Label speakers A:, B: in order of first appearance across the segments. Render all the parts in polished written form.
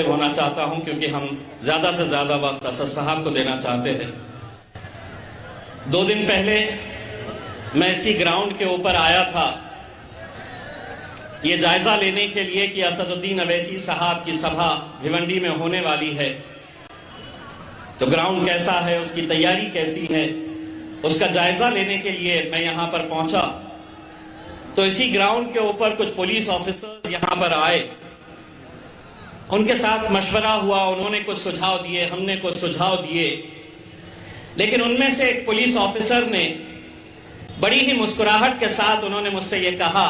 A: होना चाहता हूं क्योंकि हम ज्यादा से ज्यादा वक्त असद साहब को देना चाहते हैं। 2 दिन पहले मैं इसी ग्राउंड के ऊपर आया था ये जायजा लेने के लिए कि असदुद्दीन अवैसी साहब की सभा भिवंडी में होने वाली है, तो ग्राउंड कैसा है, उसकी तैयारी कैसी है, उसका जायजा लेने के लिए मैं यहां पर पहुंचा। तो इसी ग्राउंड के ऊपर कुछ पुलिस ऑफिसर्स यहां पर आए, उनके साथ मशवरा हुआ, उन्होंने कुछ सुझाव दिए, हमने कुछ सुझाव दिए, लेकिन उनमें से एक पुलिस ऑफिसर ने बड़ी ही मुस्कुराहट के साथ उन्होंने मुझसे यह कहा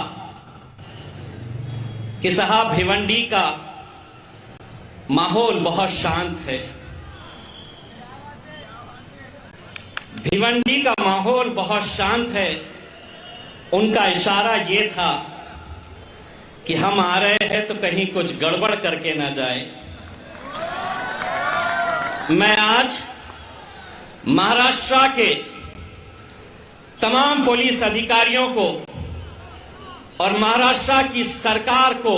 A: कि साहब भिवंडी का माहौल बहुत शांत है, भिवंडी का माहौल बहुत शांत है। उनका इशारा यह था कि हम आ रहे हैं तो कहीं कुछ गड़बड़ करके ना जाए। मैं आज महाराष्ट्र के तमाम पुलिस अधिकारियों को और महाराष्ट्र की सरकार को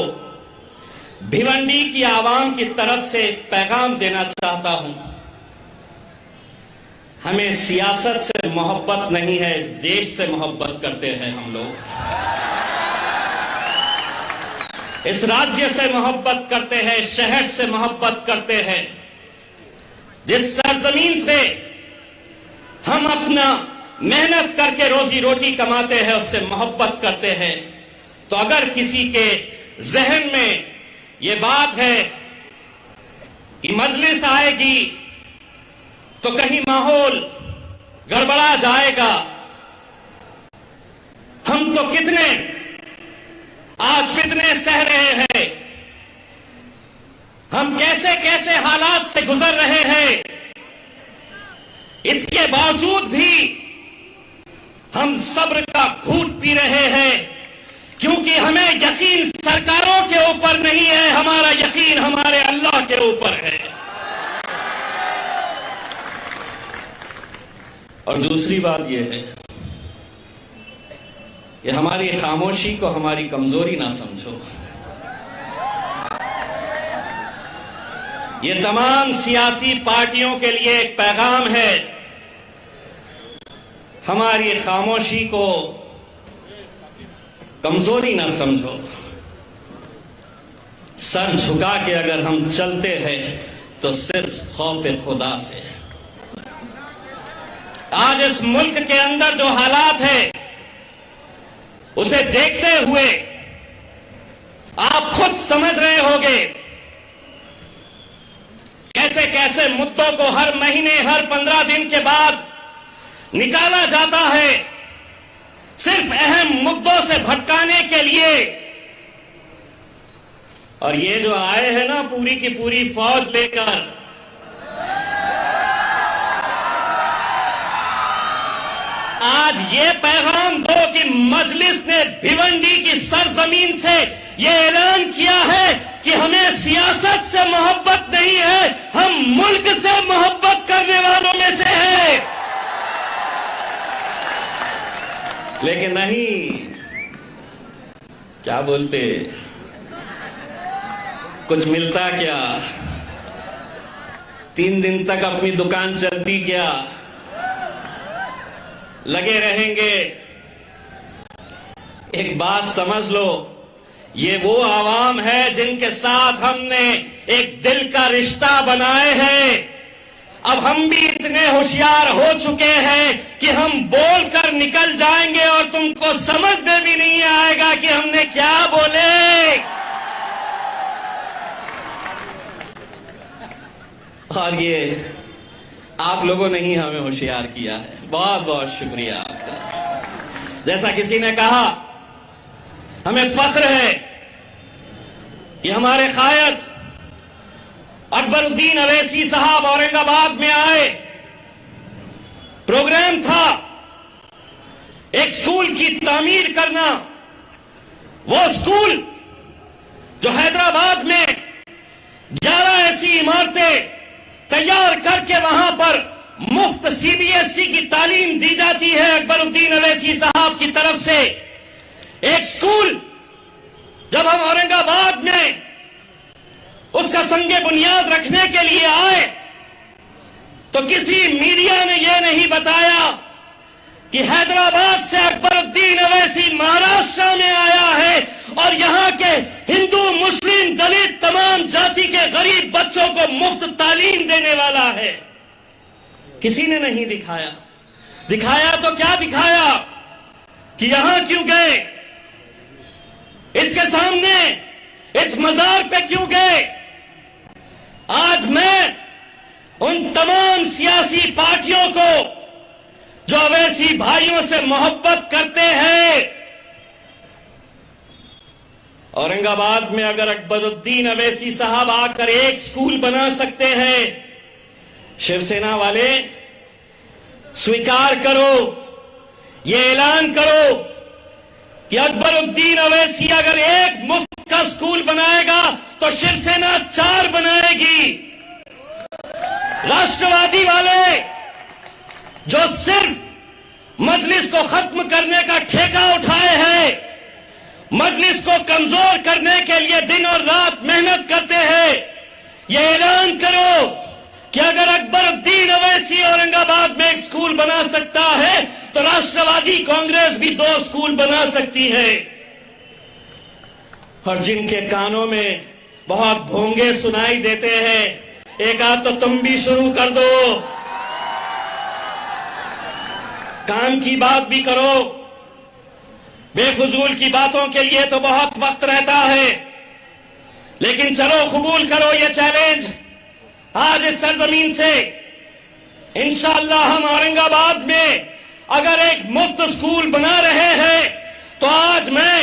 A: भिवंडी की आवाम की तरफ से पैगाम देना चाहता हूं। हमें सियासत से मोहब्बत नहीं है, इस देश से मोहब्बत करते हैं हम लोग, इस राज्य से मोहब्बत करते हैं, शहर से मोहब्बत करते हैं, जिस सरजमीन पे हम अपना मेहनत करके रोजी रोटी कमाते हैं उससे मोहब्बत करते हैं। तो अगर किसी के जहन में ये बात है कि मजलिस आएगी तो कहीं माहौल गड़बड़ा जाएगा, हम तो कितने आज फितने सह रहे हैं, हम कैसे कैसे हालात से गुजर रहे हैं, इसके बावजूद भी हम सब्र का घूंट पी रहे हैं, क्योंकि हमें यकीन सरकारों के ऊपर नहीं है, हमारा यकीन हमारे अल्लाह के ऊपर है। और दूसरी बात यह है कि हमारी खामोशी को हमारी कमजोरी ना समझो। ये तमाम सियासी पार्टियों के लिए एक पैगाम है, हमारी खामोशी को कमजोरी ना समझो। सर झुका के अगर हम चलते हैं तो सिर्फ खौफ खुदा से। आज इस मुल्क के अंदर जो हालात है उसे देखते हुए आप खुद समझ रहे होंगे कैसे कैसे मुद्दों को हर महीने हर 15 दिन के बाद निकाला जाता है, सिर्फ अहम मुद्दों से भटकाने के लिए। और ये जो आए हैं ना पूरी की पूरी फौज लेकर, आज ये पैगाम दो कि मजलिस ने भिवंडी की सरजमीन से ये ऐलान किया है कि हमें सियासत से मोहब्बत नहीं है, हम मुल्क से मोहब्बत करने वालों में से हैं। लेकिन नहीं, क्या बोलते, कुछ मिलता क्या, 3 दिन तक अपनी दुकान चलती क्या, लगे रहेंगे। एक बात समझ लो, ये वो आवाम है जिनके साथ हमने एक दिल का रिश्ता बनाए हैं। अब हम भी इतने होशियार हो चुके हैं कि हम बोलकर निकल जाएंगे और तुमको समझ में भी नहीं आएगा कि हमने क्या बोले। और ये आप लोगों ने ही हमें होशियार किया है, बहुत बहुत शुक्रिया आपका। जैसा किसी ने कहा, हमें फख्र है कि हमारे कायद अकबरुद्दीन अवैसी साहब औरंगाबाद में आए, प्रोग्राम था एक स्कूल की तामीर करना। वो स्कूल जो हैदराबाद में 11 ऐसी इमारतें तैयार करके वहां पर मुफ्त CBSE की तालीम दी जाती है अकबरुद्दीन अवैसी साहब की तरफ से। एक स्कूल जब हम औरंगाबाद में उसका संगे बुनियाद रखने के लिए आए तो किसी मीडिया ने यह नहीं बताया कि हैदराबाद से अकबरुद्दीन अवैसी महाराष्ट्र में आया है और यहां के हिंदू, मुस्लिम, दलित, तमाम जाति के गरीब बच्चों को मुफ्त तालीम देने वाला है। किसी ने नहीं दिखाया। दिखाया तो क्या दिखाया कि यहां क्यों गए, इसके सामने इस मजार पे क्यों गए। आज मैं उन तमाम सियासी पार्टियों को जो अवैसी भाइयों से मोहब्बत करते हैं, औरंगाबाद में अगर अकबरुद्दीन अवैसी साहब आकर एक स्कूल बना सकते हैं, शिवसेना वाले स्वीकार करो, ये ऐलान करो कि अकबरुद्दीन अवैसी अगर एक मुफ्त का स्कूल बनाएगा तो शिवसेना 4 बनाएगी। राष्ट्रवादी वाले जो सिर्फ मजलिस को खत्म करने का ठेका उठाए हैं, मजलिस को कमजोर करने के लिए दिन और रात मेहनत करते हैं, ये ऐलान करो कि अगर अकबरुद्दीन अवैसी औरंगाबाद में एक स्कूल बना सकता है तो राष्ट्रवादी कांग्रेस भी 2 स्कूल बना सकती है। और जिनके कानों में बहुत भोंगे सुनाई देते हैं, एक आध तो तुम भी शुरू कर दो, काम की बात भी करो। बेफजूल की बातों के लिए तो बहुत वक्त रहता है, लेकिन चलो कबूल करो ये चैलेंज। आज इस सरजमीन से इंशाअल्लाह हम औरंगाबाद में अगर एक मुफ्त स्कूल बना रहे हैं तो आज मैं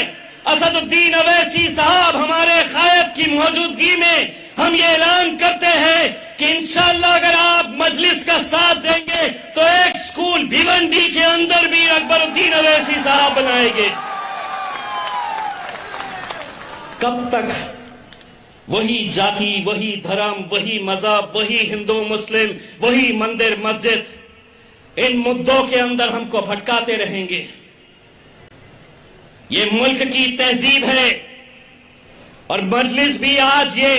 A: असदुद्दीन अवैसी साहब हमारे कायद की मौजूदगी में हम ये ऐलान करते हैं कि इंशाअल्लाह अगर आप मजलिस का साथ देंगे तो एक स्कूल भिवंडी के अंदर भी अकबरुद्दीन अवैसी साहब बनाएंगे। कब तक वही जाति, वही धर्म, वही मजहब, वही हिंदू मुस्लिम, वही मंदिर मस्जिद, इन मुद्दों के अंदर हमको भटकाते रहेंगे। ये मुल्क की तहजीब है और मजलिस भी आज ये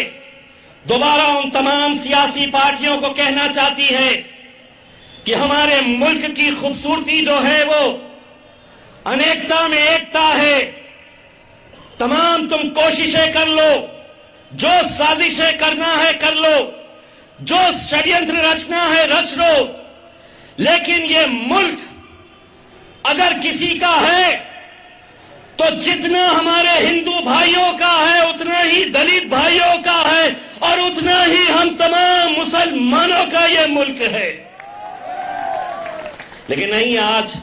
A: दोबारा उन तमाम सियासी पार्टियों को कहना चाहती है कि हमारे मुल्क की खूबसूरती जो है वो अनेकता में एकता है। तमाम तुम कोशिशें कर लो, जो साजिशें करना है कर लो, जो षड्यंत्र रचना है रच लो, लेकिन ये मुल्क अगर किसी का है तो जितना हमारे हिंदू भाइयों का है उतना ही दलित भाइयों का है और उतना ही हम तमाम मुसलमानों का ये मुल्क है। लेकिन नहीं, आज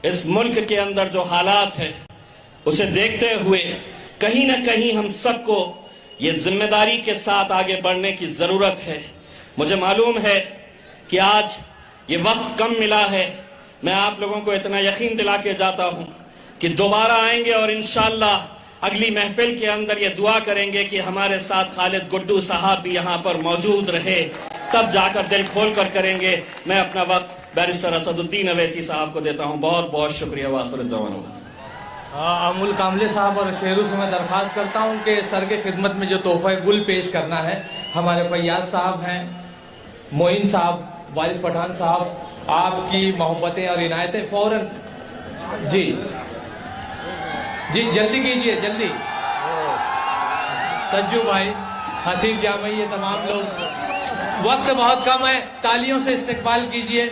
A: इस मुल्क के अंदर जो हालात है उसे देखते हुए कहीं ना कहीं हम सबको ये जिम्मेदारी के साथ आगे बढ़ने की जरूरत है। मुझे मालूम है कि आज ये वक्त कम मिला है। मैं आप लोगों को इतना यकीन दिला के जाता हूं कि दोबारा आएंगे और इंशाअल्लाह अगली महफिल के अंदर ये दुआ करेंगे कि हमारे साथ खालिद गुड्डू साहब भी यहाँ पर मौजूद रहे, तब जाकर दिल खोल कर करेंगे। मैं अपना वक्त बैरिस्टर असदुद्दीन अवैसी साहब को देता हूँ। बहुत बहुत शुक्रिया। वाखिर
B: अमूल कामले साहब और शेरू से मैं दरख्वास्त करता हूँ कि सर के खिदमत में जो तोहफा गुल पेश करना है, हमारे फैयाज साहब हैं, मोइन साहब, वारिस पठान साहब, आपकी मोहब्बतें और इनायतें फौरन जी जी जल्दी कीजिए, जल्दी। सज्जू भाई, हसीब जामई, ये तमाम लोग, वक्त बहुत कम है, तालियों से इस्तकबाल कीजिए।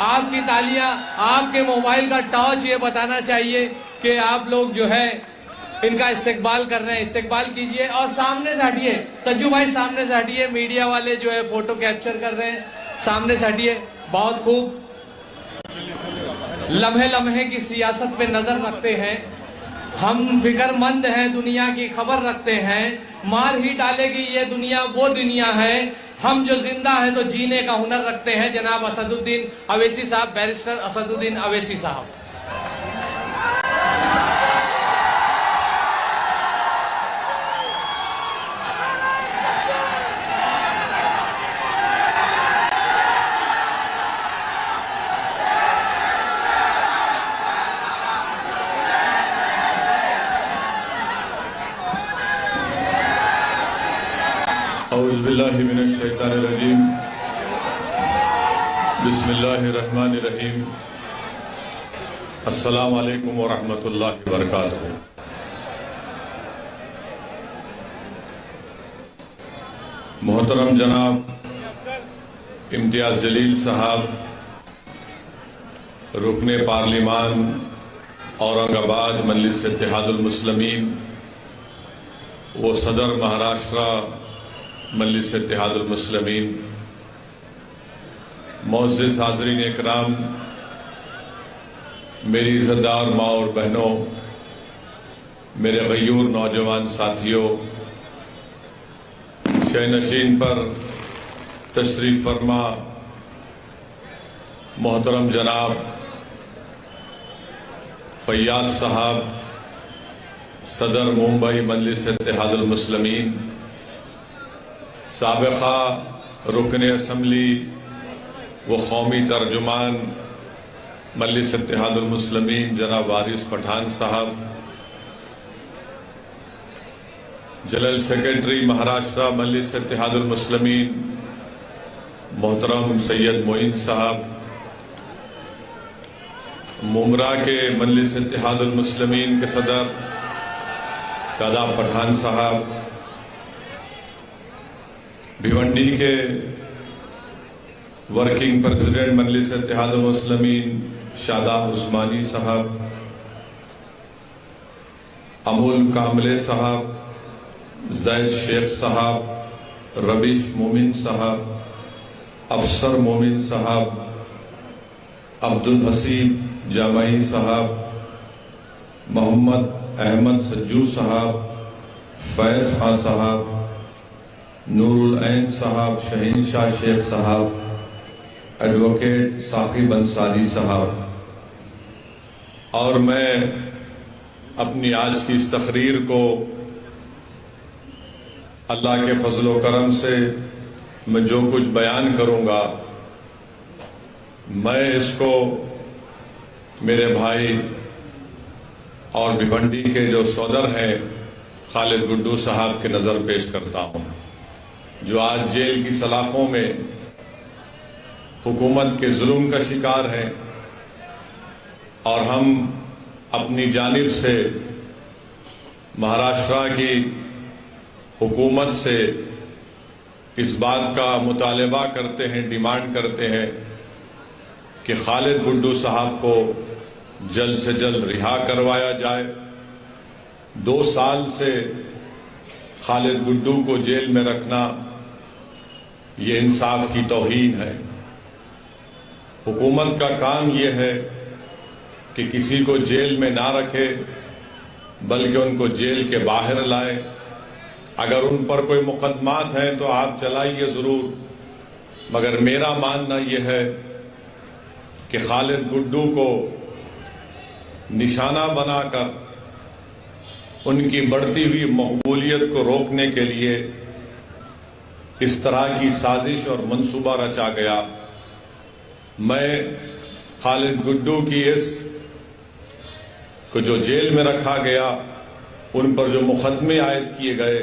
B: आपकी तालियां, आपके मोबाइल का टॉर्च ये बताना चाहिए कि आप लोग जो है इनका इस्तकबाल कर रहे हैं। इस्तकबाल कीजिए और सामने से हटिए, सज्जू भाई सामने से हटिए। मीडिया वाले जो है फोटो कैप्चर कर रहे हैं, सामने से हटिए। बहुत खूब, लम्हे लम्हे की सियासत पे नजर रखते हैं, हम फिक्रमंद हैं, दुनिया की खबर रखते हैं। मार ही डालेगी ये दुनिया, वो दुनिया है, हम जो जिंदा है तो जीने का हुनर रखते हैं। जनाब असदुद्दीन अवैसी साहब, बैरिस्टर असदुद्दीन अवैसी साहब।
C: औज़ुबिल्लाहि मिनश्शैतानिर्रजीम बिस्मिल्लाहिर्रहमानिर्रहीम अस्सलामु अलैकुम व रहमतुल्लाहि व बरकातुहू। मोहतरम जनाब इम्तियाज जलील साहब, रुकने पार्लिमान औरंगाबाद मजलिस इत्तेहादुल मुस्लिमीन, वो सदर महाराष्ट्र मजलिस इत्तेहादुल मुस्लिमीन, मोअज़्ज़िज़ हाज़रीन इकराम, मेरी इज़्ज़तदार माँ और बहनों, मेरे गयूर नौजवान साथियों, शहनशीन पर तशरीफ फरमा मोहतरम जनाब फैयाज साहब, सदर मुंबई मजलिस इत्तेहादुल मुस्लिमीन, साबिक़ा रुकन असम्बली व कौमी तर्जुमान मजलिस इत्तेहादुल मुस्लिमीन जनाब वारिस पठान साहब, जनरल सेक्रेटरी महाराष्ट्र मजलिस इत्तेहादुल मुस्लिमीन मोहतरम सैयद मोइन साहब, मुमरा के मजलिस इत्तेहादुल मुस्लिमीन के सदर शादाब पठान साहब, भिवंडी के वर्किंग प्रेसिडेंट मजलिस इत्तेहादुल मुस्लिमीन शादाब उस्मानी साहब, अमूल कामले साहब, जैद शेख साहब, रबीश मोमिन साहब, अफसर मोमिन साहब, अब्दुल हसीब जामई साहब, मोहम्मद अहमद सज्जू साहब, फैज खां साहब, नूरुल ऐन साहब, शहीन शाह शेख साहब, एडवोकेट साकिब अंसारी साहब। और मैं अपनी आज की इस तकरीर को अल्लाह के फजलो करम से मैं जो कुछ बयान करूंगा, मैं इसको मेरे भाई और भिवंडी के जो सौदर हैं खालिद गुड्डू साहब के नजर पेश करता हूं, जो आज जेल की सलाखों में हुकूमत के जुल्म का शिकार हैं। और हम अपनी जानिब से महाराष्ट्र की हुकूमत से इस बात का मुतालबा करते हैं, डिमांड करते हैं कि खालिद गुड्डू साहब को जल्द से जल्द रिहा करवाया जाए। 2 साल से खालिद गुड्डू को जेल में रखना ये इंसाफ की तौहीन है। हुकूमत का काम यह है कि किसी को जेल में ना रखे, बल्कि उनको जेल के बाहर लाए। अगर उन पर कोई मुकदमात हैं तो आप चलाइए जरूर, मगर मेरा मानना यह है कि खालिद गुड्डू को निशाना बनाकर उनकी बढ़ती हुई मकबूलियत को रोकने के लिए इस तरह की साजिश और मंसूबा रचा गया। मैं खालिद गुड्डू की इस को जो जेल में रखा गया, उन पर जो मुकदमे आयद किए गए,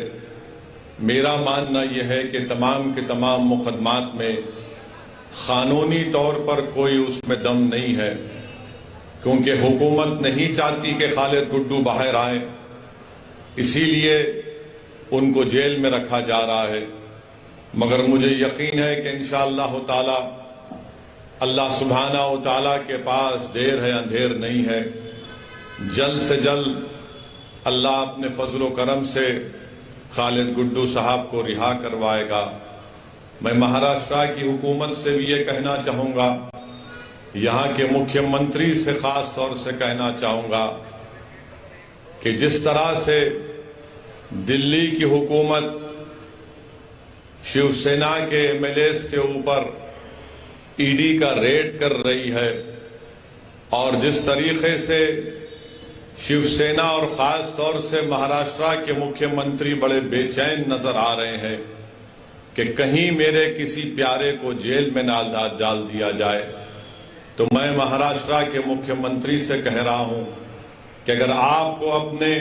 C: मेरा मानना यह है कि तमाम के तमाम मुकदमात में कानूनी तौर पर कोई उसमें दम नहीं है, क्योंकि हुकूमत नहीं चाहती कि खालिद गुड्डू बाहर आए, इसीलिए उनको जेल में रखा जा रहा है। मगर मुझे यकीन है कि इंशाअल्लाह ताला अल्लाह सुब्हाना व ताला के पास देर है अंधेर नहीं है। जल्द से जल्द अल्लाह अपने फजलो करम से खालिद गुड्डू साहब को रिहा करवाएगा। मैं महाराष्ट्र की हुकूमत से भी ये कहना चाहूँगा, यहाँ के मुख्यमंत्री से खास तौर से कहना चाहूँगा कि जिस तरह से दिल्ली की हुकूमत शिवसेना के एमएलएस के ऊपर ईडी का रेड कर रही है, और जिस तरीके से शिवसेना और खास तौर से महाराष्ट्र के मुख्यमंत्री बड़े बेचैन नजर आ रहे हैं कि कहीं मेरे किसी प्यारे को जेल में ना डाल दिया जाए, तो मैं महाराष्ट्र के मुख्यमंत्री से कह रहा हूं कि अगर आपको अपने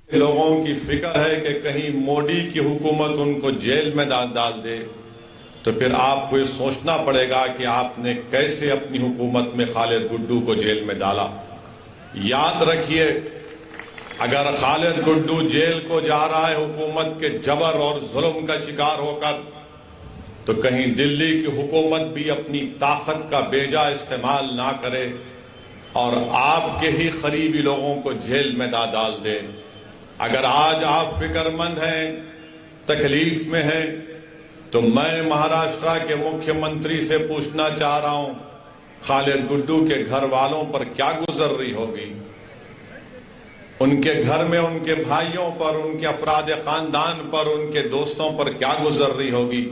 C: लोगों की फिक्र है कि कहीं मोदी की हुकूमत उनको जेल में डाल दे, तो फिर आपको ये सोचना पड़ेगा कि आपने कैसे अपनी हुकूमत में खालिद गुड्डू को जेल में डाला। याद रखिए, अगर खालिद गुड्डू जेल को जा रहा है हुकूमत के जबर और जुल्म का शिकार होकर, तो कहीं दिल्ली की हुकूमत भी अपनी ताकत का बेजा इस्तेमाल ना करे और आपके ही करीबी लोगों को जेल में डाल दे। अगर आज आप फिक्रमंद हैं, तकलीफ में हैं, तो मैं महाराष्ट्र के मुख्यमंत्री से पूछना चाह रहा हूं, खालिद गुड्डू के घर वालों पर क्या गुजर रही होगी, उनके घर में उनके भाइयों पर, उनके अफराद खानदान पर, उनके दोस्तों पर क्या गुजर रही होगी।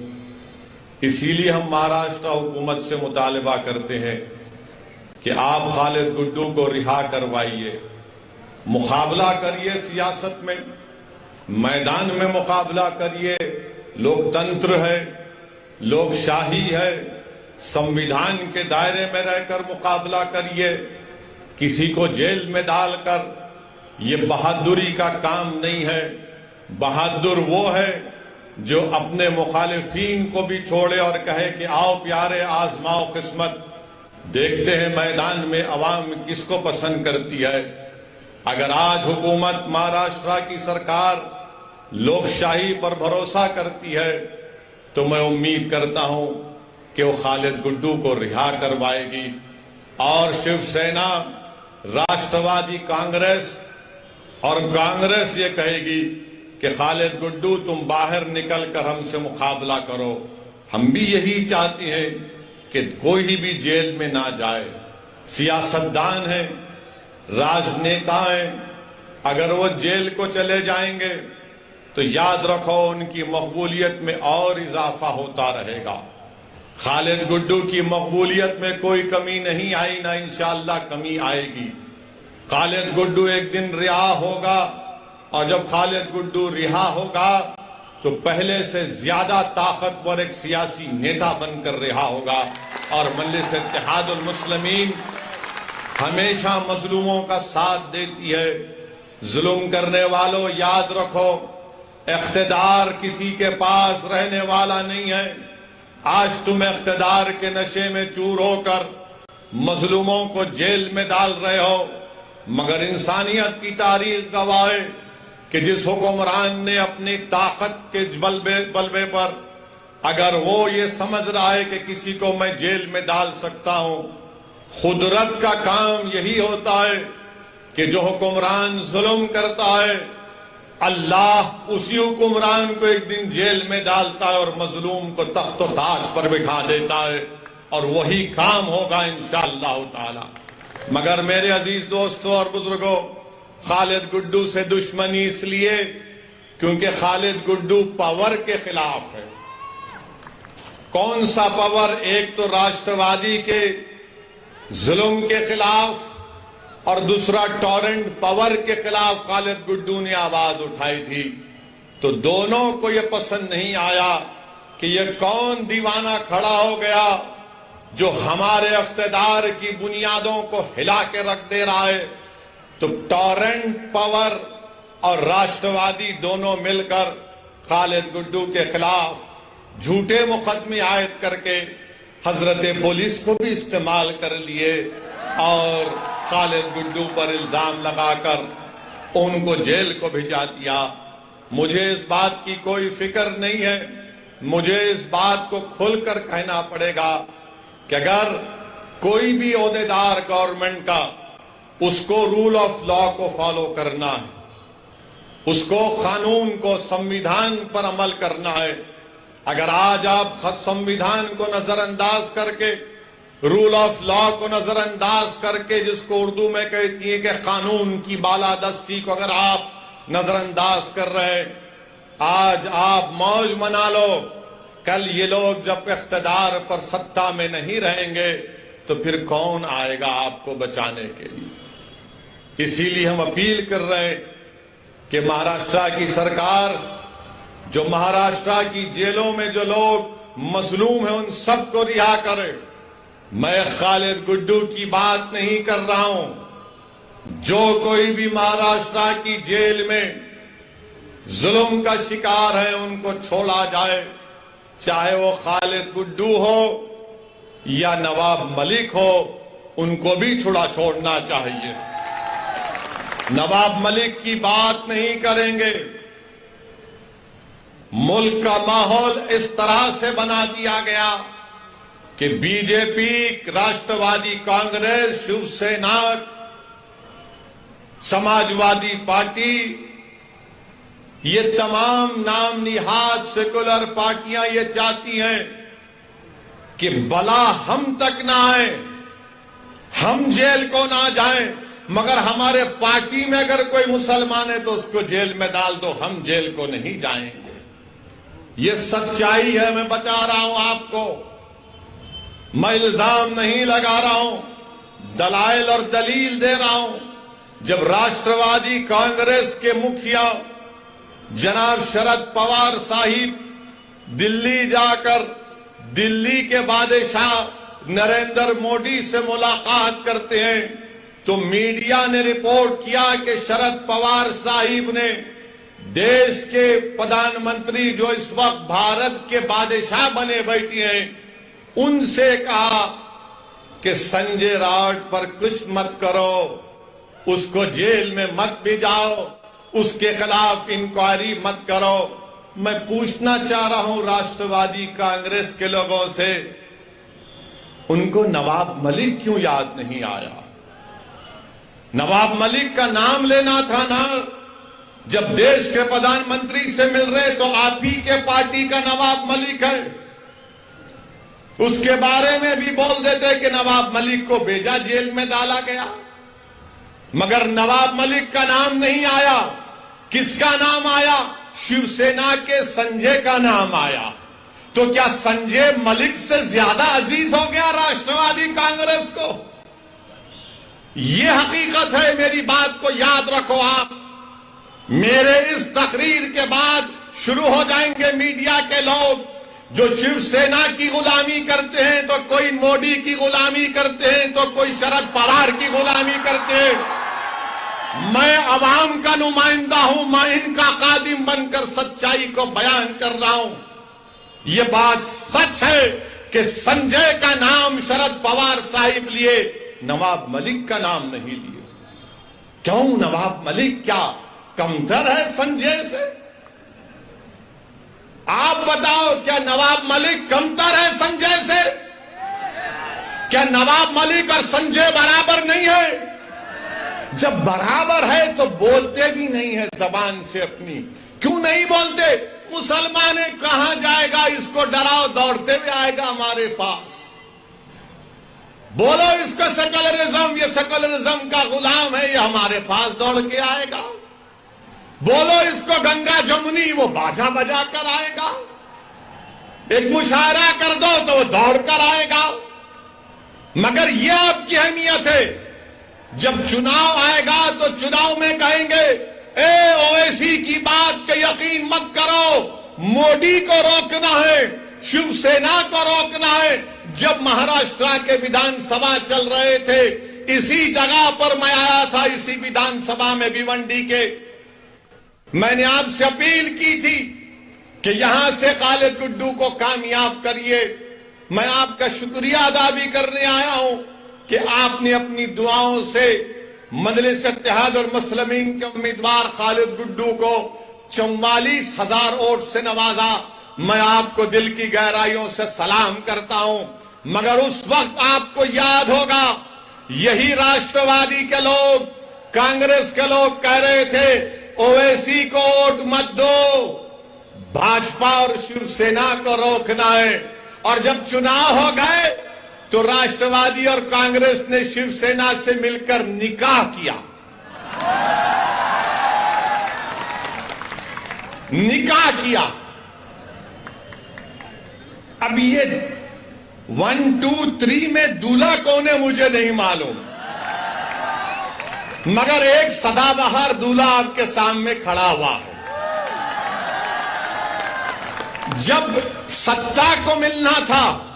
C: इसीलिए हम महाराष्ट्र हुकूमत से मुतालबा करते हैं कि आप खालिद गुड्डू को रिहा करवाइए, मुकाबला करिए सियासत में, मैदान में मुकाबला करिए। लोकतंत्र है, लोकशाही है, संविधान के दायरे में रहकर मुकाबला करिए। किसी को जेल में डालकर ये बहादुरी का काम नहीं है। बहादुर वो है जो अपने मुखालिफीन को भी छोड़े और कहे कि आओ प्यारे आजमाओ किस्मत, देखते हैं मैदान में अवाम किसको पसंद करती है। अगर आज हुकूमत महाराष्ट्र की सरकार लोकशाही पर भरोसा करती है, तो मैं उम्मीद करता हूं कि वो खालिद गुड्डू को रिहा करवाएगी और शिवसेना, राष्ट्रवादी कांग्रेस और कांग्रेस ये कहेगी कि खालिद गुड्डू तुम बाहर निकलकर हमसे मुकाबला करो। हम भी यही चाहते हैं कि कोई भी जेल में ना जाए। सियासतदान है, राजनेता है, अगर वो जेल को चले जाएंगे तो याद रखो उनकी मकबूलियत में और इजाफा होता रहेगा। खालिद गुड्डू की मकबूलियत में कोई कमी नहीं आई, ना इंशाअल्लाह कमी आएगी। खालिद गुड्डू एक दिन रिहा होगा और जब खालिद गुड्डू रिहा होगा तो पहले से ज्यादा ताकतवर एक सियासी नेता बनकर रिहा होगा। और मजलिस इत्तेहादुल मुस्लिमीन हमेशा मजलूमों का साथ देती है। जुल्म करने वालों याद रखो, इख्तिदार किसी के पास रहने वाला नहीं है। आज तुम इख्तिदार के नशे में चूर होकर मजलूमों को जेल में डाल रहे हो, मगर इंसानियत की तारीख गवाह है कि जिस हुक्मरान ने अपनी ताकत के बलबे पर अगर वो ये समझ रहा है कि किसी को मैं जेल में डाल सकता हूं, खुदरत का काम यही होता है कि जो हुक्मरान जुल्म करता है, अल्लाह उसी हुक्मरान को एक दिन जेल में डालता है और मजलूम को तख्त और ताज पर बिठा देता है, और वही काम होगा इंशाअल्लाह ताला। मगर मेरे अजीज दोस्तों और बुजुर्गों, खालिद गुड्डू से दुश्मनी इसलिए क्योंकि खालिद गुड्डू पावर के खिलाफ है। कौन सा पावर? एक तो राष्ट्रवादी के जुल्म के खिलाफ और दूसरा टॉरेंट पावर के खिलाफ खालिद गुड्डू ने आवाज उठाई थी। तो दोनों को यह पसंद नहीं आया कि यह कौन दीवाना खड़ा हो गया जो हमारे इख्तिदार की बुनियादों को हिला के रख दे रहा है। तो टॉरेंट पावर और राष्ट्रवादी दोनों मिलकर खालिद गुड्डू के खिलाफ झूठे मुकदमे आयद करके हजरत पुलिस को भी इस्तेमाल कर लिए और खालिद गुड्डू पर इल्जाम लगाकर उनको जेल को भिजा दिया। मुझे इस बात की कोई फिक्र नहीं है। मुझे इस बात को खुलकर कहना पड़ेगा कि अगर कोई भी ओहदेदार गवर्नमेंट का, उसको रूल ऑफ लॉ को फॉलो करना है, उसको कानून को, संविधान पर अमल करना है। अगर आज आप संविधान को नजरअंदाज करके, रूल ऑफ लॉ को नजरअंदाज करके, जिसको उर्दू में कहती है कि कानून की बालादस्ती को अगर आप नजरअंदाज कर रहे हैं, आज आप मौज मना लो, कल ये लोग जब इख्तिदार पर सत्ता में नहीं रहेंगे तो फिर कौन आएगा आपको बचाने के लिए। इसीलिए हम अपील कर रहे हैं कि महाराष्ट्र की सरकार, जो महाराष्ट्र की जेलों में जो लोग मजलूम हैं, उन सबको रिहा करे। मैं खालिद गुड्डू की बात नहीं कर रहा हूं। जो कोई भी महाराष्ट्र की जेल में जुल्म का शिकार हैं उनको छोड़ा जाए, चाहे वो खालिद गुड्डू हो या नवाब मलिक हो, उनको भी छोड़ना चाहिए। नवाब मलिक की बात नहीं करेंगे। मुल्क का माहौल इस तरह से बना दिया गया कि बीजेपी, राष्ट्रवादी कांग्रेस, शिवसेना, समाजवादी पार्टी, ये तमाम नाम निहाद सेकुलर पार्टियां ये चाहती हैं कि बला हम तक ना आए, हम जेल को ना जाएं, मगर हमारे पार्टी में अगर कोई मुसलमान है तो उसको जेल में डाल दो, हम जेल को नहीं जाएंगे। ये सच्चाई है, मैं बता रहा हूं आपको, मैं इल्जाम नहीं लगा रहा हूं, दलाइल और दलील दे रहा हूं। जब राष्ट्रवादी कांग्रेस के मुखिया जनाब शरद पवार साहिब दिल्ली जाकर दिल्ली के बादशाह नरेंद्र मोदी से मुलाकात करते हैं तो मीडिया ने रिपोर्ट किया कि शरद पवार साहिब ने देश के प्रधानमंत्री जो इस वक्त भारत के बादशाह बने बैठे हैं उनसे कहा कि संजय राउत पर कुछ मत करो, उसको जेल में मत भिजाओ, उसके खिलाफ इंक्वायरी मत करो। मैं पूछना चाह रहा हूं राष्ट्रवादी कांग्रेस के लोगों से, उनको नवाब मलिक क्यों याद नहीं आया? नवाब मलिक का नाम लेना था ना। जब देश के प्रधानमंत्री से मिल रहे तो आप ही के पार्टी का नवाब मलिक है, उसके बारे में भी बोल देते कि नवाब मलिक को भेजा, जेल में डाला गया, मगर नवाब मलिक का नाम नहीं आया। किसका नाम आया? शिवसेना के संजय का नाम आया। तो क्या संजय मलिक से ज्यादा अजीज हो गया राष्ट्रवादी कांग्रेस को? यह हकीकत है, मेरी बात को याद रखो आप। मेरे इस तकरीर के बाद शुरू हो जाएंगे मीडिया के लोग जो शिवसेना की गुलामी करते हैं, तो कोई मोदी की गुलामी करते हैं, तो कोई शरद पवार की गुलामी करते हैं। मैं अवाम का नुमाइंदा हूं, मैं इनका कादिम बनकर सच्चाई को बयान कर रहा हूं। यह बात सच है कि संजय का नाम शरद पवार साहिब लिए, नवाब मलिक का नाम नहीं लिए। क्यों? नवाब मलिक क्या कमतर है संजय से? आप बताओ, क्या नवाब मलिक कमतर है संजय से? क्या नवाब मलिक और संजय बराबर नहीं है? जब बराबर है तो बोलते भी नहीं है जबान से अपनी। क्यों नहीं बोलते? मुसलमान है, कहां जाएगा, इसको डराओ, दौड़ते हुए आएगा हमारे पास। बोलो इसको सेकुलरिज्म, ये सेकुलरिज्म का गुलाम है, ये हमारे पास दौड़ के आएगा। बोलो इसको गंगा जमुनी, वो बाजा बजा कर आएगा। एक मुशायरा कर दो तो वो दौड़ कर आएगा। मगर यह आपकी अहमियत है, जब चुनाव आएगा तो चुनाव में कहेंगे ओवैसी की बात का यकीन मत करो, मोदी को रोकना है, शिवसेना को रोकना है। जब महाराष्ट्र के विधानसभा चल रहे थे, इसी जगह पर मैं आया था, इसी विधानसभा में भिवंडी के। मैंने आपसे अपील की थी कि यहां से खालिद गुड्डू को कामयाब करिए। मैं आपका शुक्रिया अदा भी करने आया हूं कि आपने अपनी दुआओं से मजलिस इत्तेहाद और मुस्लिमीन के उम्मीदवार खालिद गुड्डू को 44,000 वोट से नवाजा। मैं आपको दिल की गहराइयों से सलाम करता हूं। मगर उस वक्त आपको याद होगा, यही राष्ट्रवादी के लोग, कांग्रेस के लोग कह रहे थे ओवैसी को वोट मत दो, भाजपा और शिवसेना को रोकना है। और जब चुनाव हो गए तो राष्ट्रवादी और कांग्रेस ने शिवसेना से मिलकर निकाह किया। निकाह किया। अब ये 1, 2, 3 में दूल्हा कौन है मुझे नहीं मालूम, मगर एक सदाबहार दूल्हा आपके सामने खड़ा हुआ है। जब सत्ता को मिलना था,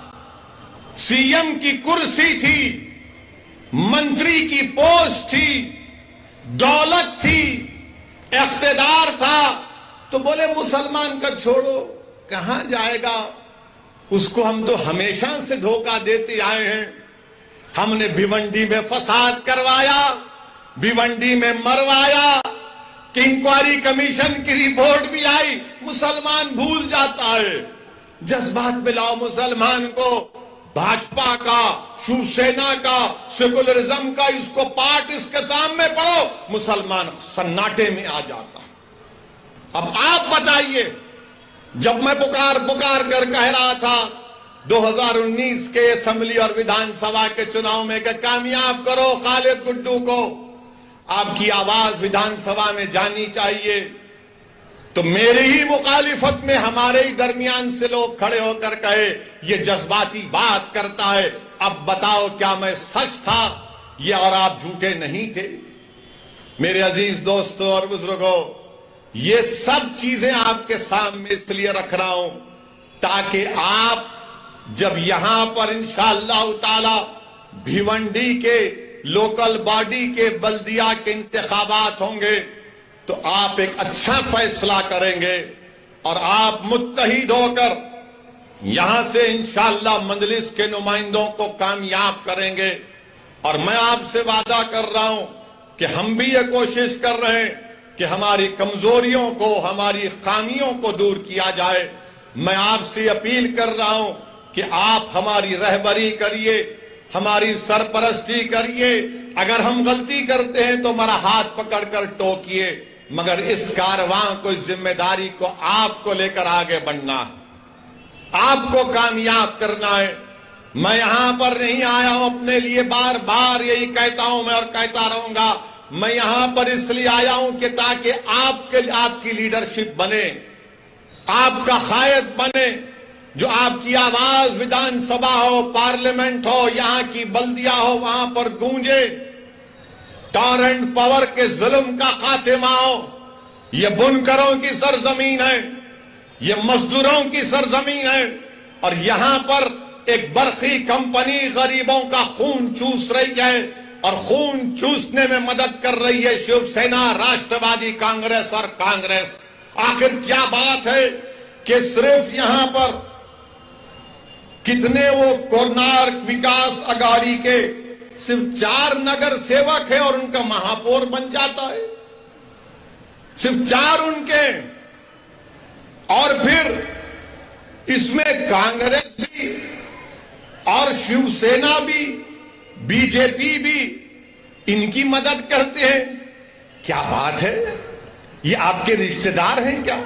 C: सीएम की कुर्सी थी, मंत्री की पोस्ट थी, दौलत थी, इख्तिदार था, तो बोले मुसलमान का छोड़ो, कहां जाएगा, उसको हम तो हमेशा से धोखा देते आए हैं। हमने भिवंडी में फसाद करवाया, भिवंडी में मरवाया, इंक्वायरी कमीशन की रिपोर्ट भी आई, मुसलमान भूल जाता है। जज्बात में लाओ मुसलमान को, भाजपा का, शिवसेना का, सेकुलरिज्म का, इसको पार्ट इसके सामने पढ़ो, मुसलमान सन्नाटे में आ जाता। अब आप बताइए, जब मैं पुकार कर कह रहा था 2019 के असेंबली और विधानसभा के चुनाव में कि कामयाब करो खालिद गुड्डू को, आपकी आवाज विधानसभा में जानी चाहिए, तो मेरी ही मुखालिफत में हमारे ही दरमियान से लोग खड़े होकर कहे ये जज्बाती बात करता है। अब बताओ क्या मैं सच था ये और आप झूठे नहीं थे? मेरे अजीज दोस्तों और बुजुर्गों, ये सब चीजें आपके सामने इसलिए रख रहा हूं ताकि आप जब यहां पर इंशाअल्लाह ताला भिवंडी के लोकल बॉडी के बल्दिया के इंतखाबात होंगे तो आप एक अच्छा फैसला करेंगे और आप मुत्तहिद होकर यहां से इंशाअल्लाह मजलिस के नुमाइंदों को कामयाब करेंगे। और मैं आपसे वादा कर रहा हूं कि हम भी ये कोशिश कर रहे हैं कि हमारी कमजोरियों को, हमारी खामियों को दूर किया जाए। मैं आपसे अपील कर रहा हूं कि आप हमारी रहबरी करिए, हमारी सरपरस्ती करिए। अगर हम गलती करते हैं तो हमारा हाथ पकड़कर टोकिए, मगर इस कारवां को, इस जिम्मेदारी को आपको लेकर आगे बढ़ना है, आपको कामयाब करना है। मैं यहां पर नहीं आया हूं अपने लिए, बार बार यही कहता हूं मैं और कहता रहूंगा। मैं यहां पर इसलिए आया हूं कि ताकि आपकी लीडरशिप बने, आपका कायद बने, जो आपकी आवाज विधानसभा हो, पार्लियामेंट हो, यहां की बल्दिया हो, वहां पर गूंजे। टॉरेंट पावर के जुल्म का खात्मा हो। ये बुनकरों की सरजमीन है, ये मजदूरों की सरजमीन है, और यहां पर एक बरखी कंपनी गरीबों का खून चूस रही है, और खून चूसने में मदद कर रही है शिवसेना, राष्ट्रवादी कांग्रेस और कांग्रेस। आखिर क्या बात है कि सिर्फ यहां पर कितने वो कोणार्क विकास अघाड़ी के सिर्फ 4 नगर सेवक है और उनका महापौर बन जाता है, सिर्फ 4 उनके। और फिर इसमें कांग्रेस भी और शिवसेना भी, बीजेपी भी इनकी मदद करते हैं। क्या बात है, ये आपके रिश्तेदार हैं क्या?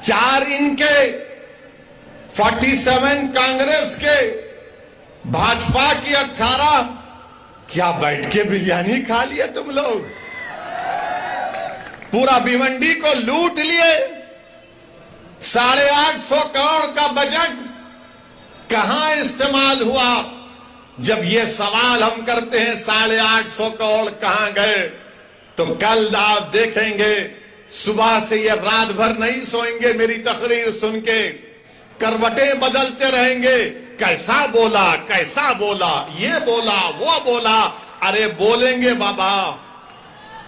C: 4 इनके, 47 कांग्रेस के, भाजपा की 18। क्या बैठ के बिरयानी खा लिए तुम लोग? पूरा भिवंडी को लूट लिए। 850 करोड़ का बजट कहां इस्तेमाल हुआ? जब ये सवाल हम करते हैं 850 करोड़ कहां गए, तो कल आप देखेंगे सुबह से ये रात भर नहीं सोएंगे मेरी तकरीर सुन के, करवटें बदलते रहेंगे। कैसा बोला, कैसा बोला, ये बोला, वो बोला। अरे बोलेंगे बाबा,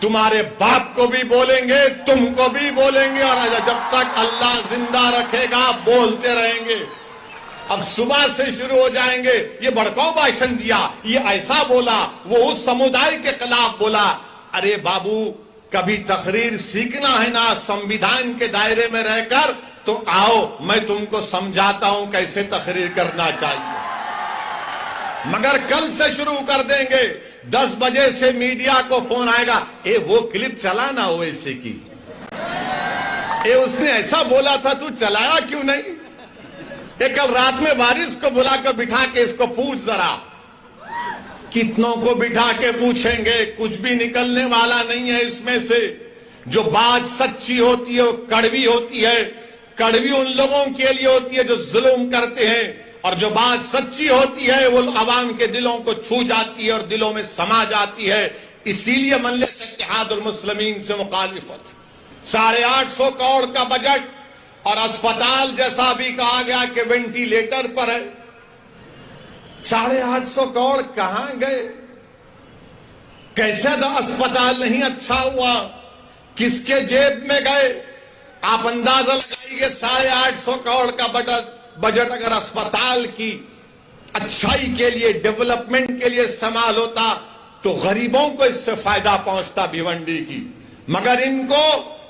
C: तुम्हारे बाप को भी बोलेंगे, तुमको भी बोलेंगे, और जब तक अल्लाह जिंदा रखेगा बोलते रहेंगे। अब सुबह से शुरू हो जाएंगे, ये भड़काऊ भाषण दिया, ये ऐसा बोला, वो उस समुदाय के खिलाफ बोला। अरे बाबू, कभी तकरीर सीखना है ना संविधान के दायरे में रहकर, तो आओ मैं तुमको समझाता हूं कैसे तकरीर करना चाहिए। मगर कल से शुरू कर देंगे, 10 बजे से मीडिया को फोन आएगा, ए वो क्लिप चला ना ओवैसी की, ए उसने ऐसा बोला था, तू चलाया क्यों नहीं? ये कल रात में वारिस को बुलाकर बिठा के इसको पूछ जरा। कितनों को बिठा के पूछेंगे, कुछ भी निकलने वाला नहीं है इसमें से। जो बात सच्ची होती है वो कड़वी होती है। कड़वी उन लोगों के लिए होती है जो जुल्म करते हैं, और जो बात सच्ची होती है वो अवाम के दिलों को छू जाती है और दिलों में समा जाती है। इसीलिए मजलिस इत्तेहादुल मुस्लिमीन से मुखालिफत। 850 करोड़ का बजट, और अस्पताल जैसा भी कहा गया कि वेंटिलेटर पर है। 850 करोड़ कहां गए? कैसे अस्पताल नहीं अच्छा हुआ? किसके जेब में गए? आप अंदाजा लगाइए, 850 करोड़ का बजट अगर अस्पताल की अच्छाई के लिए, डेवलपमेंट के लिए इस्तेमाल होता तो गरीबों को इससे फायदा पहुंचता भिवंडी की। मगर इनको